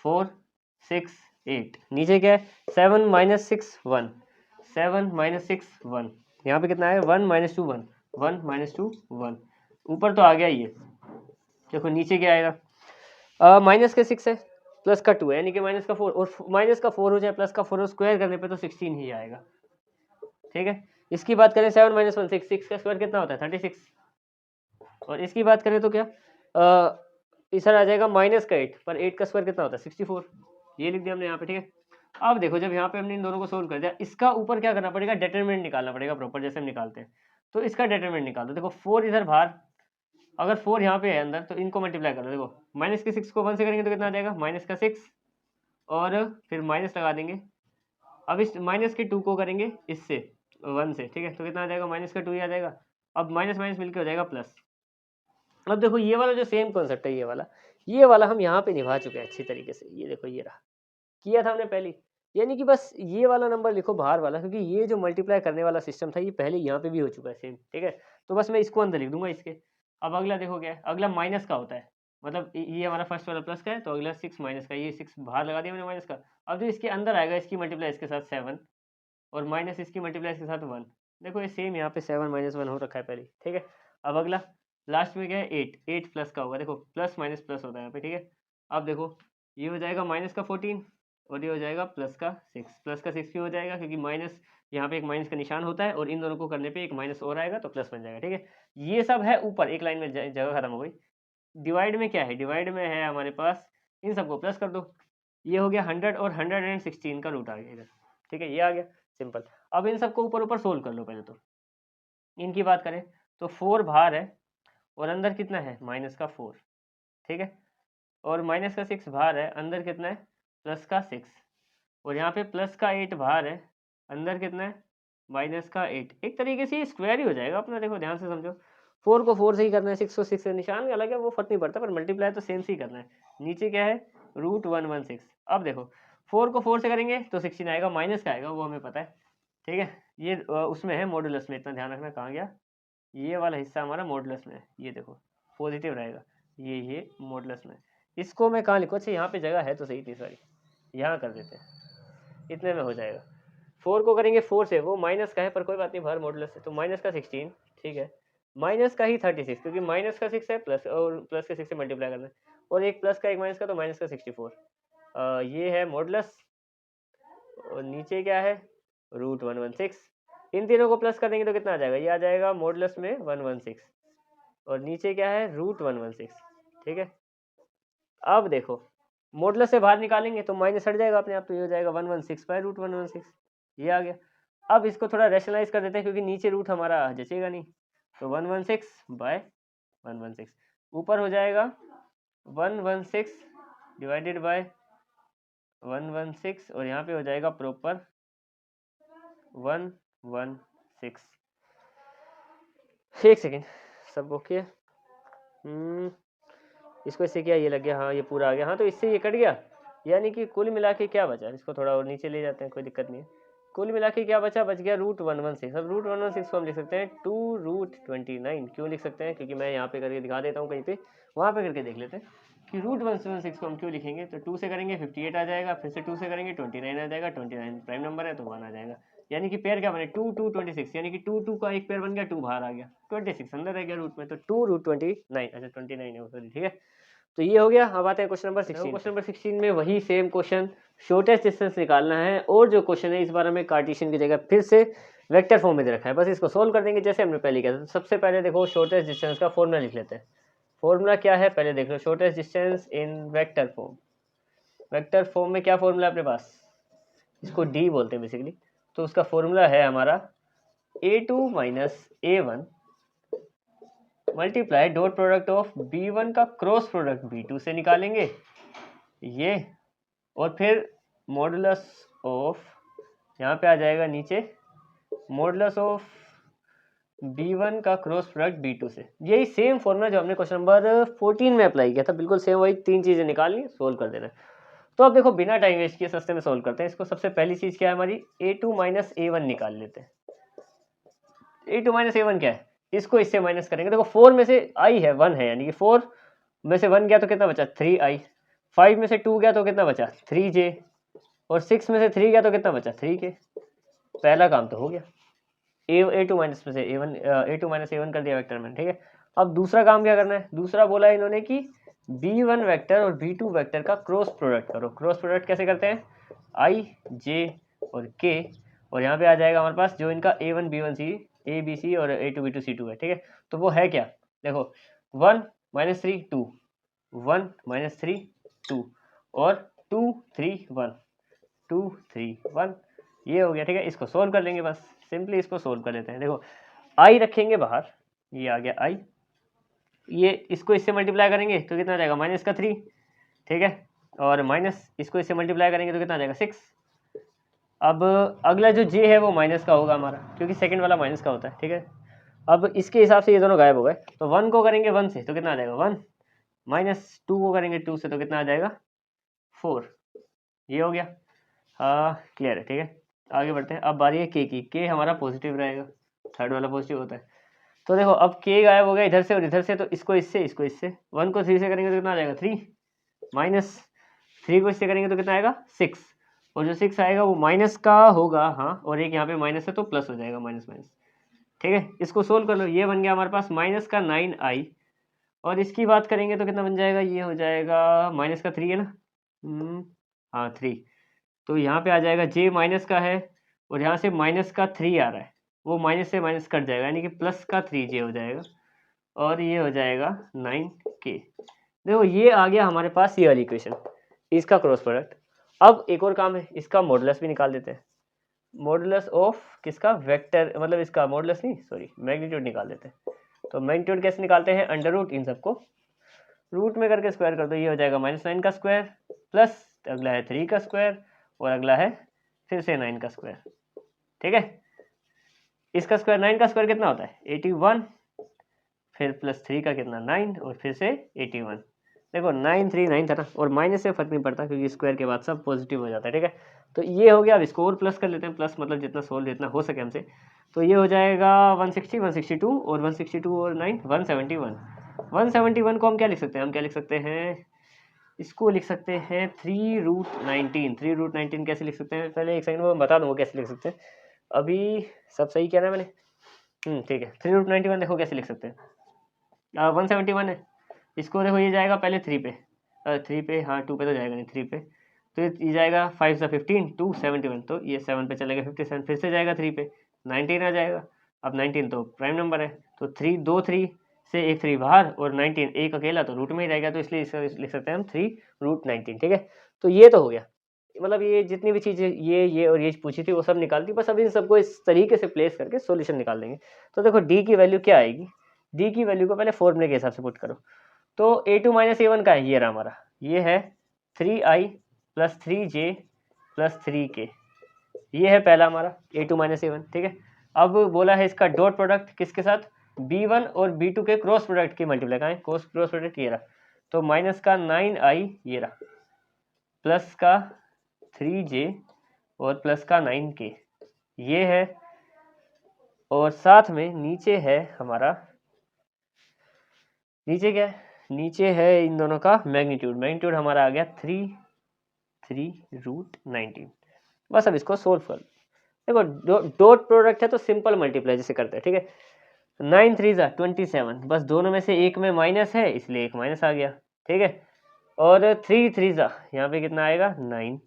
[SPEAKER 1] 4 6 8, नीचे क्या है 7 - 6 1, 7 - 6 1, यहाँ पे कितना है 1 - 2 1, 1 - 2 1, ऊपर तो आ गया ये। देखो नीचे क्या आएगा, माइनस के 6 है, प्लस का 2 है, यानी कि माइनस का 4, और माइनस का 4 हो जाए प्लस का 4 हो, स्क्वायर करने पे तो 16 ही आएगा। ठीक है, इसकी बात करें 7 - 1 6, 6 का स्क्वायर कितना होता है 36, और इसकी बात करें तो क्या इधर आ जाएगा माइनस का 8, पर 8 का स्क्वायर कितना होता है 64, ये लिख दिया हमने यहाँ पे। ठीक है, अब देखो जब यहाँ पे हमने इन दोनों को सोल्व कर दिया, इसका ऊपर क्या करना पड़ेगा, डिटरमिनेंट निकालना पड़ेगा प्रॉपर, जैसे हम निकालते हैं। तो इसका डिटरमिनेंट निकाल दो। देखो 4 इधर बाहर, अगर 4 यहाँ पे है अंदर तो इनको मल्टीप्लाई कर दो। देखो माइनस के 6 को 1 से करेंगे तो कितना आ जाएगा माइनस का 6, और फिर माइनस लगा देंगे। अब इस माइनस के 2 को करेंगे इससे 1 से, ठीक है, तो कितना आ जाएगा माइनस का 2 ही आ जाएगा। अब माइनस माइनस मिलकर हो जाएगा प्लस। अब देखो ये वाला जो सेम कॉन्सेप्ट है, ये वाला हम यहाँ पे निभा चुके हैं अच्छी तरीके से। ये देखो ये रहा, किया था हमने पहले, यानी कि बस ये वाला नंबर लिखो बाहर वाला, क्योंकि ये जो मल्टीप्लाई करने वाला सिस्टम था ये पहले यहाँ पे भी हो चुका है सेम। ठीक है, तो बस मैं इसको अंदर लिख दूंगा इसके। अब अगला देखो क्या है, अगला माइनस का होता है, मतलब ये हमारा फर्स्ट वाला प्लस का है, तो अगला 6 माइनस का, ये 6 बाहर लगा दिया मैंने माइनस का। अब जो इसके अंदर आएगा इसकी मल्टीप्लाई इसके साथ 7, और माइनस इसकी मल्टीप्लाई इसके साथ 1। देखो ये सेम यहाँ पे 7 - 1 हो रखा है पहले। ठीक है, अब अगला लास्ट में क्या है 8, 8 प्लस का होगा, देखो प्लस माइनस प्लस होता है यहाँ पे। ठीक है, अब देखो ये हो जाएगा माइनस का 14, और ये हो जाएगा प्लस का 6। प्लस का 6 क्यों हो जाएगा, क्योंकि माइनस यहाँ पे एक माइनस का निशान होता है, और इन दोनों को करने पे एक माइनस और आएगा तो प्लस बन जाएगा। ठीक है, ये सब है ऊपर एक लाइन में, जगह खत्म हो गई। डिवाइड में क्या है, डिवाइड में है हमारे पास, इन सबको प्लस कर दो। ये हो गया 100 और 116 का रूट आ गया इधर। ठीक है, ये आ गया सिंपल। अब इन सबको ऊपर ऊपर सोल्व कर लो पहले तो। इनकी बात करें तो 4 बाहर है, और अंदर कितना है माइनस का 4। ठीक है, और माइनस का 6 बाहर है, अंदर कितना है प्लस का 6, और यहाँ पे प्लस का 8 बाहर है, अंदर कितना है माइनस का 8। एक तरीके से स्क्वायर ही हो जाएगा अपना, देखो ध्यान से समझो। 4 को 4 से ही करना है, 6 को 6 से, निशान अलग है वो फर्क नहीं पड़ता, पर मल्टीप्लाई तो सेम से ही करना है। नीचे क्या है √116। अब देखो 4 को 4 से करेंगे तो 16 आएगा, माइनस का आएगा वो हमें पता है। ठीक है, ये उसमें है मॉडुलस में, इतना ध्यान रखना। कहाँ गया ये वाला हिस्सा हमारा मॉडुलस में है, ये देखो पॉजिटिव रहेगा, ये मॉडुलस में। इसको मैं कहाँ लिखूँ, अच्छा यहाँ पे जगह है तो सही थी, सॉरी यहाँ कर देते हैं, इतने में हो जाएगा। 4 को करेंगे 4 से, वो माइनस का है पर कोई बात नहीं, बाहर मॉडुलस है, तो माइनस का 16। ठीक है, माइनस का ही 36, क्योंकि माइनस का 6 है, प्लस और प्लस के 6 से मल्टीप्लाई करना है, और एक प्लस का एक माइनस का, तो माइनस का 64। ये है मॉडुलस, और नीचे क्या है √116। इन तीनों को प्लस कर देंगे तो कितना आ जाएगा, ये आ जाएगा मॉडुलस में 116, और नीचे क्या है √116। ठीक है, अब देखो मॉडुलस से बाहर निकालेंगे तो माइनस हट जाएगा अपने आप, तो ये हो जाएगा 116/√116, ये आ गया। अब इसको थोड़ा रैशनलाइज कर देते हैं, क्योंकि नीचे रूट हमारा जचेगा नहीं, तो 116/116 ऊपर हो जाएगा 116 डिवाइडेड बाय 116, और यहाँ पे हो जाएगा प्रॉपर 116। एक सेकेंड, सब ओके। इसको इससे क्या ये लग गया, हाँ ये पूरा आ गया, हाँ तो इससे ये कट गया, यानी कि कुल मिला के क्या बचा, इसको थोड़ा और नीचे ले जाते हैं, कोई दिक्कत नहीं है। कुल मिला के क्या बचा, बच गया √116। अब √116 को हम लिख सकते हैं 2√29। क्यों लिख सकते हैं, क्योंकि मैं यहाँ पे करके दिखा देता हूँ कहीं पे, वहाँ पे करके देख लेते हैं कि √116 को हम क्यों लिखेंगे। तो 2 से करेंगे 58 आ जाएगा, फिर से 2 से करेंगे 29 आ जाएगा, 29 प्राइम नंबर है तो 1 आ जाएगा, यानी कि पेयर क्या बने 2 2 26, यानी कि 2 2 का एक पेयर बन गया, 2 बाहर आ गया, 26 अंदर रह गया रूट में, तो 2√29, अच्छा 29 है सॉरी। ठीक है, तो ये हो गया। अब आते हैं क्वेश्चन नंबर 16। क्वेश्चन नंबर 16 में वही सेम क्वेश्चन, शॉर्टेस्ट डिस्टेंस निकालना है, और जो क्वेश्चन है इस बार हमें कार्टेशियन की जगह फिर से वेक्टर फॉर्म में दे रखा है, बस इसको सोल्व कर देंगे जैसे हमने पहले किया था। तो सबसे पहले देखो शॉर्टेस्ट डिस्टेंस का फॉर्मूला लिख लेते हैं। फॉर्मूला क्या है पहले देख लो, shortest distance in vector form. Vector form में क्या फॉर्मूला अपने पास, इसको डी बोलते हैं बेसिकली, तो उसका फॉर्मूला है हमारा a2 - a1 multiply dot product of b1 का क्रॉस प्रोडक्ट b2 से निकालेंगे ये, और फिर मॉडुलस ऑफ यहाँ पे आ जाएगा नीचे मॉडुलस ऑफ B1 का क्रॉस प्रोडक्ट B2 से। यही सेम फॉर्मूला जो हमने क्वेश्चन नंबर 14 में अप्लाई किया था, बिल्कुल सेम वही 3 चीज़ें निकालनी, सोल्व कर देना। तो अब देखो बिना टाइम वेस्ट किए सस्ते में सोल्व करते हैं इसको। सबसे पहली चीज़ क्या है हमारी, A2 माइनस A1 निकाल लेते हैं। A2 माइनस A1 क्या है, इसको इससे माइनस करेंगे। देखो 4 में से I है 1 है, यानी कि 4 में से 1 गया तो कितना बचा 3I, 5 में से 2 गया तो कितना बचा 3J, और 6 में से 3 गया तो कितना बचा 3K। पहला काम तो हो गया, A2 माइनस में से A2 माइनस A1 कर दिया वेक्टर में, ठीक है। अब दूसरा काम क्या करना है, दूसरा बोला है इन्होंने कि B1 वेक्टर और B2 वेक्टर का क्रॉस प्रोडक्ट करो। क्रॉस प्रोडक्ट कैसे करते हैं, I, J और K, और यहाँ पे आ जाएगा हमारे पास जो इनका A1 B1 C A B C और A2 B2 C2 है, ठीक है। तो वो है क्या, देखो 1 माइनस 3 2, 1 माइनस 3 2 और 2 3 1, 2 3 1, ये हो गया, ठीक है। इसको सोल्व कर लेंगे, बस सिंपली इसको सोल्व कर लेते हैं। देखो I रखेंगे बाहर, ये आ गया I, ये इसको इससे मल्टीप्लाई करेंगे तो कितना आ जाएगा माइनस का 3, ठीक है, और माइनस इसको इससे मल्टीप्लाई करेंगे तो कितना आ जाएगा 6। अब अगला जो J है वो माइनस का होगा हमारा, क्योंकि सेकंड वाला माइनस का होता है, ठीक है। अब इसके हिसाब से ये दोनों गायब हो गए, तो 1 को करेंगे 1 से तो कितना आ जाएगा 1, माइनस 2 को करेंगे 2 से तो कितना आ जाएगा 4, ये हो गया। क्लियर है, ठीक है। आगे बढ़ते हैं। अब बारी है K की। K हमारा पॉजिटिव रहेगा, थर्ड वाला पॉजिटिव होता है। तो देखो अब K गायब हो गया इधर से और इधर से, तो इसको इससे 1 को 3 से करेंगे तो कितना आ जाएगा 3, माइनस 3 को इससे करेंगे तो कितना आएगा 6, और जो 6 आएगा वो माइनस का होगा, हाँ, और एक यहाँ पे माइनस है तो प्लस हो जाएगा, माइनस माइनस, ठीक है। इसको सोल्व कर लो, ये बन गया हमारे पास माइनस का 9I, और इसकी बात करेंगे तो कितना बन जाएगा, ये हो जाएगा माइनस का 3 है ना, हाँ 3, तो यहाँ पे आ जाएगा J माइनस का है, और यहाँ से माइनस का 3 आ रहा है, वो माइनस से माइनस कट जाएगा, यानी कि प्लस का 3J हो जाएगा, और ये हो जाएगा 9K। देखो ये आ गया हमारे पास ये वाली इक्वेशन, इसका क्रॉस प्रोडक्ट। अब एक और काम है, इसका मॉडुलस भी निकाल देते हैं। मॉडुलस ऑफ किसका, वेक्टर, मतलब इसका मॉडुलस नहीं, सॉरी, मैग्नीट्यूड निकाल देते हैं। तो मैग्नीट्यूड कैसे निकालते हैं, अंडर रूट इन सबको रूट में करके स्क्वायर कर दो, ये हो जाएगा -9 का स्क्वायर, प्लस अगला है 3 का स्क्वायर, और अगला है फिर से 9 का स्क्वायर, ठीक है। इसका स्क्वायर 9 का स्क्वायर कितना होता है 81, फिर प्लस 3 का कितना 9, और फिर से 81। देखो 9 3 9 था ना, और माइनस से फर्क नहीं पड़ता क्योंकि स्क्वायर के बाद सब पॉजिटिव हो जाता है, ठीक है। तो ये हो गया। अब इसको और प्लस कर लेते हैं, प्लस मतलब जितना सोल्व जितना हो सके हमसे। तो ये हो जाएगा 160 162, और 162 और 9 171। 171 को हम क्या लिख सकते हैं, हम क्या लिख सकते हैं, इसको लिख सकते हैं 3√19। 3√19 कैसे लिख सकते हैं, पहले एक सेकंड वो बता दूँ कैसे लिख सकते हैं। अभी सब सही किया ना मैंने, ठीक है। 3√91 देखो कैसे लिख सकते हैं, 171 है, इसको देखो ये जाएगा पहले 3 पे, 3 पे, हाँ 2 पे तो जाएगा नहीं, 3 पे, तो ये जाएगा 5 से 15 2 71, तो ये 7 पे चलेगा 57, फिर से जाएगा 3 पे 19 आ जाएगा। अब 19 तो प्राइम नंबर है, तो 3 से एक 3 बाहर और 19 एक अकेला, तो रूट में ही रहेगा, तो इसलिए इसको लिख सकते हैं हम 3√19, ठीक है। तो ये तो हो गया, मतलब ये जितनी भी चीज़ें ये और ये पूछी थी वो सब निकाल दी, बस अब इन सबको इस तरीके से प्लेस करके सॉल्यूशन निकाल देंगे। तो देखो डी की वैल्यू क्या आएगी, डी की वैल्यू को पहले फॉर्मूले के हिसाब से पुट करो। तो A2 माइनस A1 का है, ये रहा हमारा, ये है 3I plus 3J plus 3K, ये है पहला हमारा A2 माइनस A1, ठीक है। अब बोला है इसका डॉट प्रोडक्ट किसके साथ, B1 और B2 के क्रॉस प्रोडक्ट की मल्टीप्लाई का है, क्रॉस प्रोडक्ट ये रहा, तो माइनस का 9I ये रहा, प्लस का 3J और प्लस का 9K ये है, और साथ में नीचे है हमारा, नीचे क्या है, नीचे है इन दोनों का मैग्नीट्यूड। मैग्नीट्यूड हमारा आ गया 3√19। बस अब इसको सोल्व कर, देखो डॉट प्रोडक्ट है तो सिंपल मल्टीप्लाई जैसे करते हैं, ठीक है। 9 3 27, बस दोनों में से एक में माइनस है इसलिए एक माइनस आ गया, ठीक है। और 3 3 यहाँ पे कितना आएगा 9,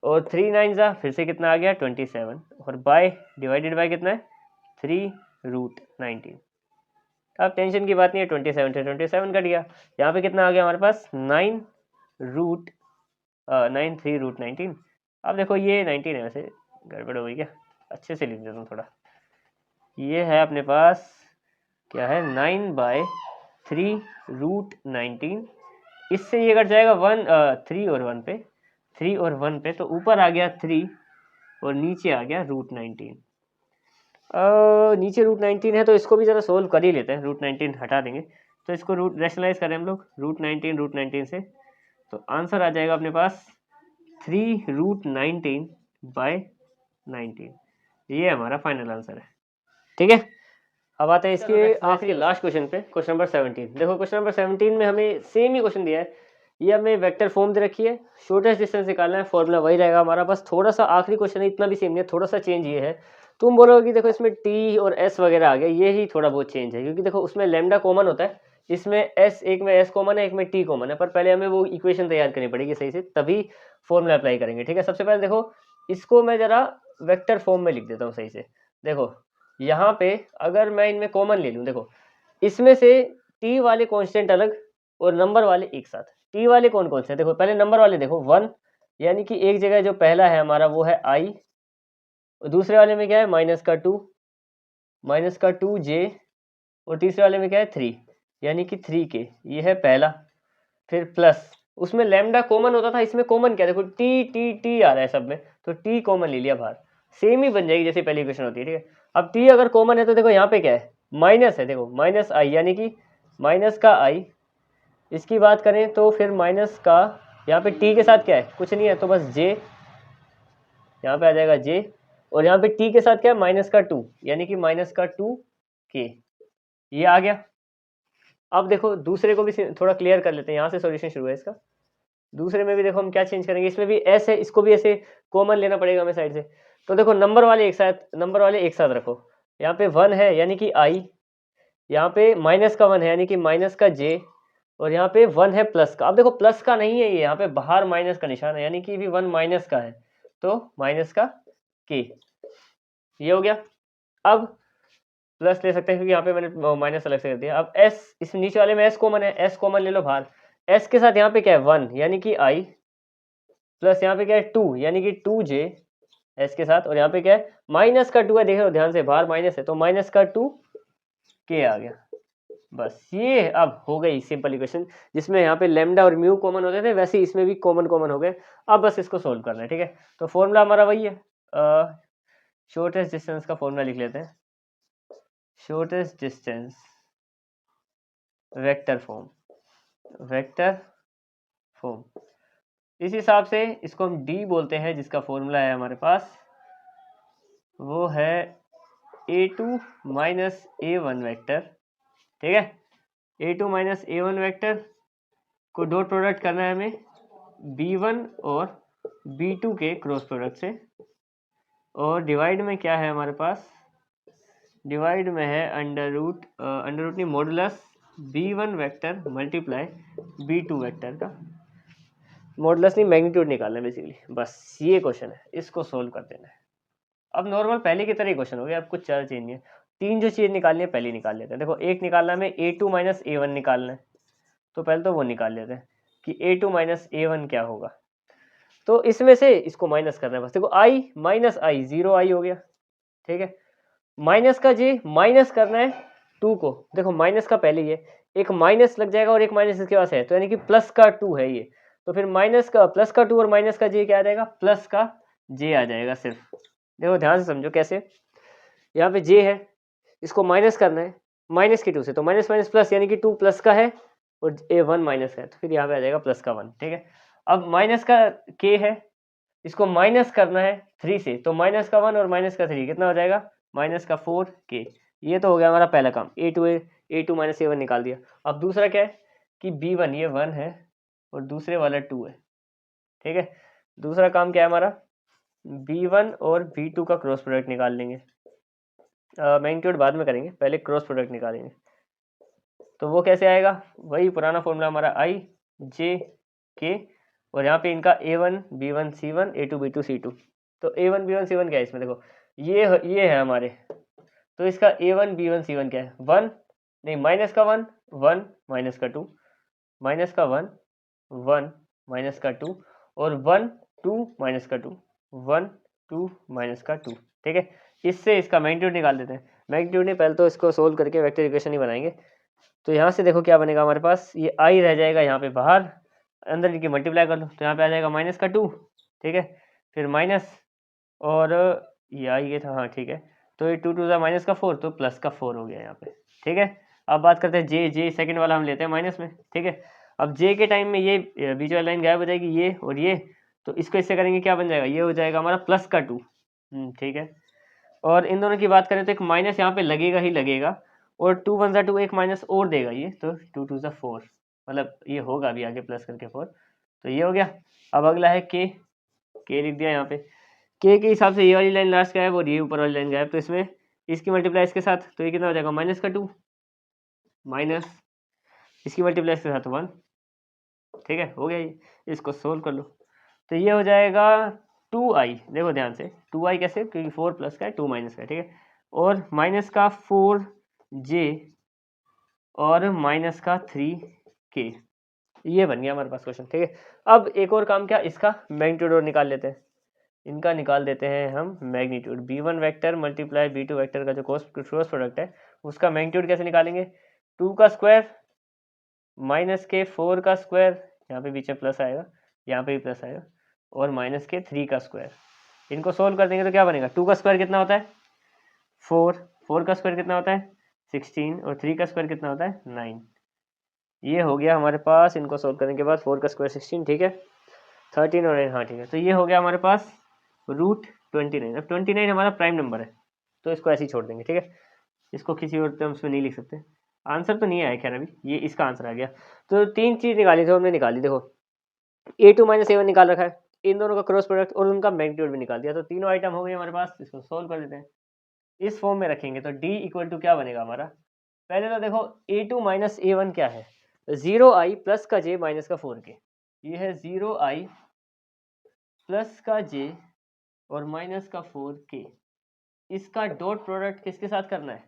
[SPEAKER 1] और 3 9 फिर से कितना आ गया 27, और बाय डिवाइडेड बाय कितना है 3√19। अब टेंशन की बात नहीं है, 27 से 27 कट गया, यहाँ पे कितना आ गया हमारे पास 9 3√19। अब देखो ये 19 है, वैसे गड़बड़ हो गई क्या, अच्छे से लिख देता हूँ थोड़ा। ये है अपने पास क्या है 9/3√19, इससे ये कट जाएगा 3 और 1 पे, 3 और 1 पे, तो ऊपर आ गया 3, और नीचे आ गया √19। नीचे √19 है तो इसको भी ज़रा सोल्व कर ही लेते हैं। √19 हटा देंगे तो इसको रूट रैशनलाइज करें हम लोग √19 से, तो आंसर आ जाएगा अपने पास 3√19/19। ये हमारा फाइनल आंसर है। ठीक है, अब आते हैं इसके आखिरी लास्ट क्वेश्चन पे, क्वेश्चन नंबर 17। देखो क्वेश्चन नंबर 17 में हमें सेम ही क्वेश्चन दिया है, ये हमें वेक्टर फॉर्म दे रखी है, शॉर्टेस्ट डिस्टेंस निकालना है, फॉर्मूला वही रहेगा हमारा, बस थोड़ा सा आखिरी क्वेश्चन है, इतना भी सेम नहीं है, थोड़ा सा चेंज ये है। तुम बोलोगे कि देखो इसमें टी और एस वगैरह आ गया, ये ही थोड़ा बहुत चेंज है, क्योंकि देखो उसमें लैम्डा कॉमन होता है, इसमें एस, एक में एस कॉमन है, एक में टी कॉमन है, पर पहले हमें वो इक्वेशन तैयार करनी पड़ेगी सही से, तभी फॉर्मूला अप्लाई करेंगे। ठीक है, सबसे पहले देखो इसको मैं जरा वेक्टर फॉर्म में लिख देता हूँ सही से। देखो यहाँ पे अगर मैं इनमें कॉमन ले लूँ, देखो इसमें से टी वाले कांस्टेंट अलग और नंबर वाले एक साथ। टी वाले कौन कौन से हैं, देखो पहले नंबर वाले देखो 1, यानी कि एक जगह जो पहला है हमारा वो है i, और दूसरे वाले में क्या है -2j, और तीसरे वाले में क्या है 3, यानी कि 3k, ये है पहला। फिर प्लस उसमें लैम्डा कॉमन होता था, इसमें कॉमन क्या है, देखो टी टी टी आ रहा है सब में, तो टी कॉमन ले लिया बाहर, सेम ही बन जाएगी जैसे पहली इक्वेशन होती है। ठीक है, अब टी अगर कॉमन है तो देखो यहाँ पे क्या है, माइनस है, देखो -i, यानी कि माइनस का i। इसकी बात करें तो फिर माइनस का, यहाँ पे टी के साथ क्या है, कुछ नहीं है, तो बस j, यहाँ पे आ जाएगा j, और यहाँ पे टी के साथ क्या है, -2, यानी कि -2k, ये आ गया। अब देखो दूसरे को भी थोड़ा क्लियर कर लेते हैं, यहाँ से सॉल्यूशन शुरू है इसका। दूसरे में भी देखो हम क्या चेंज करेंगे, इसमें भी s है, इसको भी ऐसे कॉमन लेना पड़ेगा हमें साइड से। तो देखो नंबर वाले एक साथ रखो, यहाँ पे 1 है यानी कि i, यहाँ पे माइनस का 1 है यानी कि माइनस का j, और यहाँ पे 1 है प्लस का। अब देखो प्लस का नहीं है ये, यहाँ पे बाहर माइनस का निशान है, यानी कि भी 1 माइनस का है, तो माइनस का k, ये हो गया। अब प्लस ले सकते हैं क्योंकि यहाँ पे मैंने माइनस अलग से कर दिया। अब s, इस नीचे वाले में s कॉमन है, s कॉमन ले लो बाहर, s के साथ यहाँ पे क्या है 1 यानी कि i, प्लस यहाँ पे क्या है 2 यानी कि 2j s के साथ, और यहाँ पे क्या है माइनस का 2 है, देख लो ध्यान से बाहर माइनस है, तो माइनस का 2k आ गया। बस ये अब हो गई सिंपल इक्वेशन, जिसमें यहाँ पे लैम्डा और म्यू कॉमन होते थे, वैसे इसमें भी कॉमन हो गए। अब बस इसको सोल्व करना है। ठीक है, तो फॉर्मूला हमारा वही है, शॉर्टेस्ट डिस्टेंस का फॉर्मूला लिख लेते हैं, शॉर्टेस्ट डिस्टेंस वेक्टर फॉर्म। इस हिसाब से इसको हम डी बोलते हैं, जिसका फॉर्मूला है हमारे पास, वो है a2 माइनस a1 वेक्टर। ठीक है, a2 minus a1 vector co dot product करना है हमें b1 और b2 के क्रॉस प्रोडक्ट से, और डिवाइड में क्या है हमारे पास, डिवाइड में है अंडर रूट नहीं, modulus b1 vector multiply b2 vector का, मॉडुलस नहीं मैग्नीट्यूड निकालना है बेसिकली। बस ये क्वेश्चन है, इसको सोल्व कर देना है। अब नॉर्मल पहले की तरह ही क्वेश्चन हो गया, अब कुछ ज़्यादा चेंज नहीं है। तीन जो चीज़ निकालनी है पहले निकाल लेते हैं। देखो एक निकालना में a2 माइनस a1 निकालना है, तो पहले तो वो निकाल लेते हैं कि a2 माइनस a1 क्या होगा। तो इसमें से इसको माइनस करना है बस। देखो i माइनस i 0i हो गया। ठीक है, माइनस का j माइनस करना है 2 को, देखो माइनस का पहले ही है, एक माइनस लग जाएगा और एक माइनस इसके पास है, तो यानी कि प्लस का 2 है ये, तो फिर माइनस का प्लस का 2 और माइनस का j क्या आ जाएगा, प्लस का j आ जाएगा सिर्फ। देखो ध्यान से समझो कैसे, यहाँ पे j है, इसको माइनस करना है माइनस के 2 से, तो माइनस माइनस प्लस, यानी कि 2 प्लस का है और a1 माइनस है, तो फिर यहाँ पे आ जाएगा प्लस का 1। ठीक है, अब माइनस का k है, इसको माइनस करना है 3 से, तो माइनस का 1 और माइनस का 3 कितना हो जाएगा, माइनस का 4k। ये तो हो गया हमारा पहला काम, a2 माइनस a1 निकाल दिया। अब दूसरा क्या है कि b1, ये 1 है और दूसरे वाला 2 है। ठीक है, दूसरा काम क्या है हमारा, b1 और b2 का क्रॉस प्रोडक्ट निकाल लेंगे। मैग्नीट्यूड बाद में करेंगे, पहले क्रॉस प्रोडक्ट निकालेंगे। तो वो कैसे आएगा, वही पुराना फॉर्मूला हमारा i j k, और यहाँ पे इनका a1 b1 c1 a2 b2 c2। तो a1 b1 c1 क्या है इसमें, देखो ये है हमारे, तो इसका a1 b1 c1 क्या है, 1 नहीं, माइनस का 1 1 माइनस का 2 माइनस का 1 1 माइनस का 2 और 1 2 माइनस का 2 1 2 माइनस का 2। ठीक है, इससे इसका मैग्नीट्यूड निकाल देते हैं। मैग्नीट्यूड नहीं, पहले तो इसको सोल्व करके वेक्टर इक्वेशन ही बनाएंगे। तो यहाँ से देखो क्या बनेगा हमारे पास, ये i रह जाएगा यहाँ पे बाहर, अंदर इनकी मल्टीप्लाई कर लो, तो यहाँ पे आ जाएगा माइनस का 2। ठीक है, फिर माइनस और ये था, हाँ ठीक है। तो ये 2 टू ज़ा माइनस का 4, तो प्लस का 4 हो गया यहाँ पे, ठीक है। अब बात करते हैं जे सेकंड वाला हम लेते हैं माइनस में, ठीक है। अब जे के टाइम में ये बीच वाली लाइन गायब हो जाएगी, ये और ये, तो इसको इससे करेंगे क्या बन जाएगा, ये हो जाएगा हमारा प्लस का 2, ठीक है। और इन दोनों की बात करें तो एक माइनस यहाँ पे लगेगा ही लगेगा, और 2 1 ज़ा 2 एक माइनस और देगा ये, तो 2 2 ज़ा 4, मतलब ये होगा भी आगे प्लस करके 4, तो ये हो गया। अब अगला है के लिख दिया यहाँ पे। के हिसाब से ये वाली लाइन लास्ट गायब और ये ऊपर वाली लाइन गायब, तो इसमें इसकी मल्टीप्लाई इसके साथ, तो ये कितना हो जाएगा माइनस का 2 माइनस इसकी मल्टीप्लाई इसके साथ 1, ठीक है, हो गया ये। इसको सोल्व कर लो, तो ये हो जाएगा 2i, देखो ध्यान से 2i कैसे, क्योंकि 4 प्लस का है 2 माइनस का है, ठीक है, और माइनस का 4j और माइनस का 3k, ये बन गया हमारे पास क्वेश्चन, ठीक है। अब एक और काम, क्या इसका मैग्नीट्यूड और निकाल लेते हैं, इनका निकाल देते हैं हम magnitude. b1 vector multiply b2 vector का जो क्रॉस प्रोडक्ट है उसका मैग्नीट्यूड कैसे निकालेंगे, 2 का स्क्वायर माइनस के 4 का स्क्वायर, यहाँ पे बीच में प्लस आएगा, यहाँ पे भी प्लस आएगा, और माइनस के 3 का स्क्वायर। इनको सोल्व कर देंगे तो क्या बनेगा, 2 का स्क्वायर कितना होता है 4 का स्क्वायर कितना होता है 16, और 3 का स्क्वायर कितना होता है 9। ये हो गया हमारे पास, इनको सोल्व करने के बाद 4 का स्क्वायर 16, ठीक है, 13 और 9, हाँ ठीक है। तो ये हो गया हमारे पास √29। अब 29 हमारा प्राइम नंबर है, तो इसको ऐसे ही छोड़ देंगे, ठीक है, इसको किसी और टर्म्स में नहीं लिख सकते। आंसर तो नहीं आया खैर अभी, ये इसका आंसर आ गया। तो 3 चीज़ निकाली थी हमने, निकाली, देखो a2 माइनस a1 निकाल रखा है, इन दोनों का क्रॉस प्रोडक्ट और उनका मैग्नीट्यूड भी निकाल दिया, तो तीनों आइटम हो गए हमारे पास। इसको सोल्व कर लेते हैं, इस फॉर्म में रखेंगे तो d इक्वल टू क्या बनेगा हमारा, पहले तो देखो a2 माइनस a1 क्या है, 0i प्लस का j माइनस का 4k, ये है 0i प्लस का j और माइनस का 4k। इसका डॉट प्रोडक्ट किसके साथ करना है,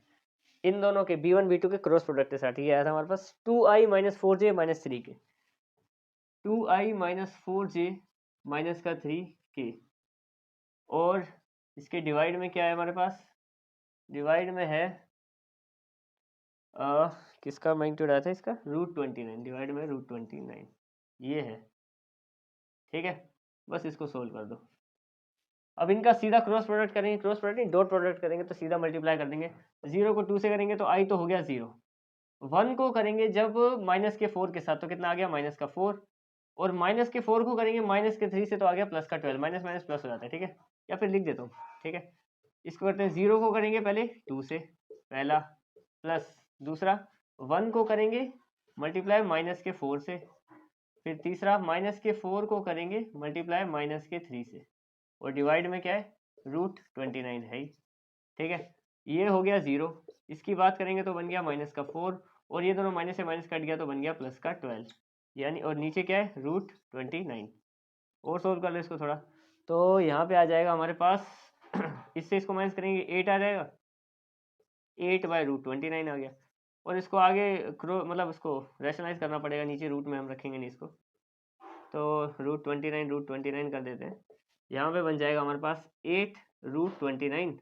[SPEAKER 1] इन दोनों के b1 b2 के क्रॉस प्रोडक्ट के साथ। ये आया था हमारे पास 2i minus 4j minus 3k, 2i minus 4j minus का 3k, और इसके डिवाइड में क्या है हमारे पास, डिवाइड में है किसका मैग्नीट्यूड आया था इसका, √29, डिवाइड में √29, ये है, ठीक है। बस इसको सोल्व कर दो। अब इनका सीधा क्रॉस प्रोडक्ट करेंगे, क्रॉस प्रोडक्ट नहीं डॉट प्रोडक्ट करेंगे, तो सीधा मल्टीप्लाई कर देंगे। 0 को 2 से करेंगे तो i तो हो गया 0, 1 को करेंगे जब माइनस के 4 के साथ, तो कितना आ गया माइनस का 4, और माइनस के 4 को करेंगे माइनस के 3 से, तो आ गया प्लस का 12, माइनस माइनस प्लस हो जाता है, ठीक है, या फिर लिख देता हूँ, ठीक है। इसको करते हैं, 0 को करेंगे पहले 2 से, पहला, प्लस दूसरा 1 को करेंगे मल्टीप्लाई माइनस के 4 से, फिर तीसरा माइनस के 4 को करेंगे मल्टीप्लाई माइनस के 3 से, और डिवाइड में क्या है √29 है, ठीक है। ये हो गया 0, इसकी बात करेंगे तो बन गया माइनस का 4, और ये दोनों माइनस से माइनस कट गया तो बन गया प्लस का 12, यानी, और नीचे क्या है √29। और सोल्व कर लो इसको थोड़ा, तो यहाँ पे आ जाएगा हमारे पास इससे इसको माइनस करेंगे 8 आ जाएगा, 8/√29 आ गया, और इसको आगे मतलब इसको रैशनलाइज करना पड़ेगा, नीचे रूट में हम रखेंगे नहीं इसको, तो √29 कर देते हैं। यहाँ पे बन जाएगा हमारे पास 8√29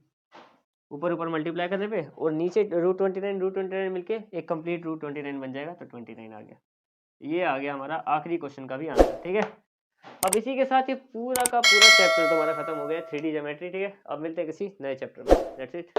[SPEAKER 1] ऊपर ऊपर मल्टीप्लाई करने पे, और नीचे √29 मिलके एक कंप्लीट √29 बन जाएगा, तो 29 आ गया। ये आ गया हमारा आखिरी क्वेश्चन का भी आंसर, ठीक है। अब इसी के साथ ये पूरा का पूरा चैप्टर तुम्हारा खत्म हो गया 3D ज्योमेट्री, ठीक है। अब मिलते हैं किसी नए चैप्टर में, दैट्स इट।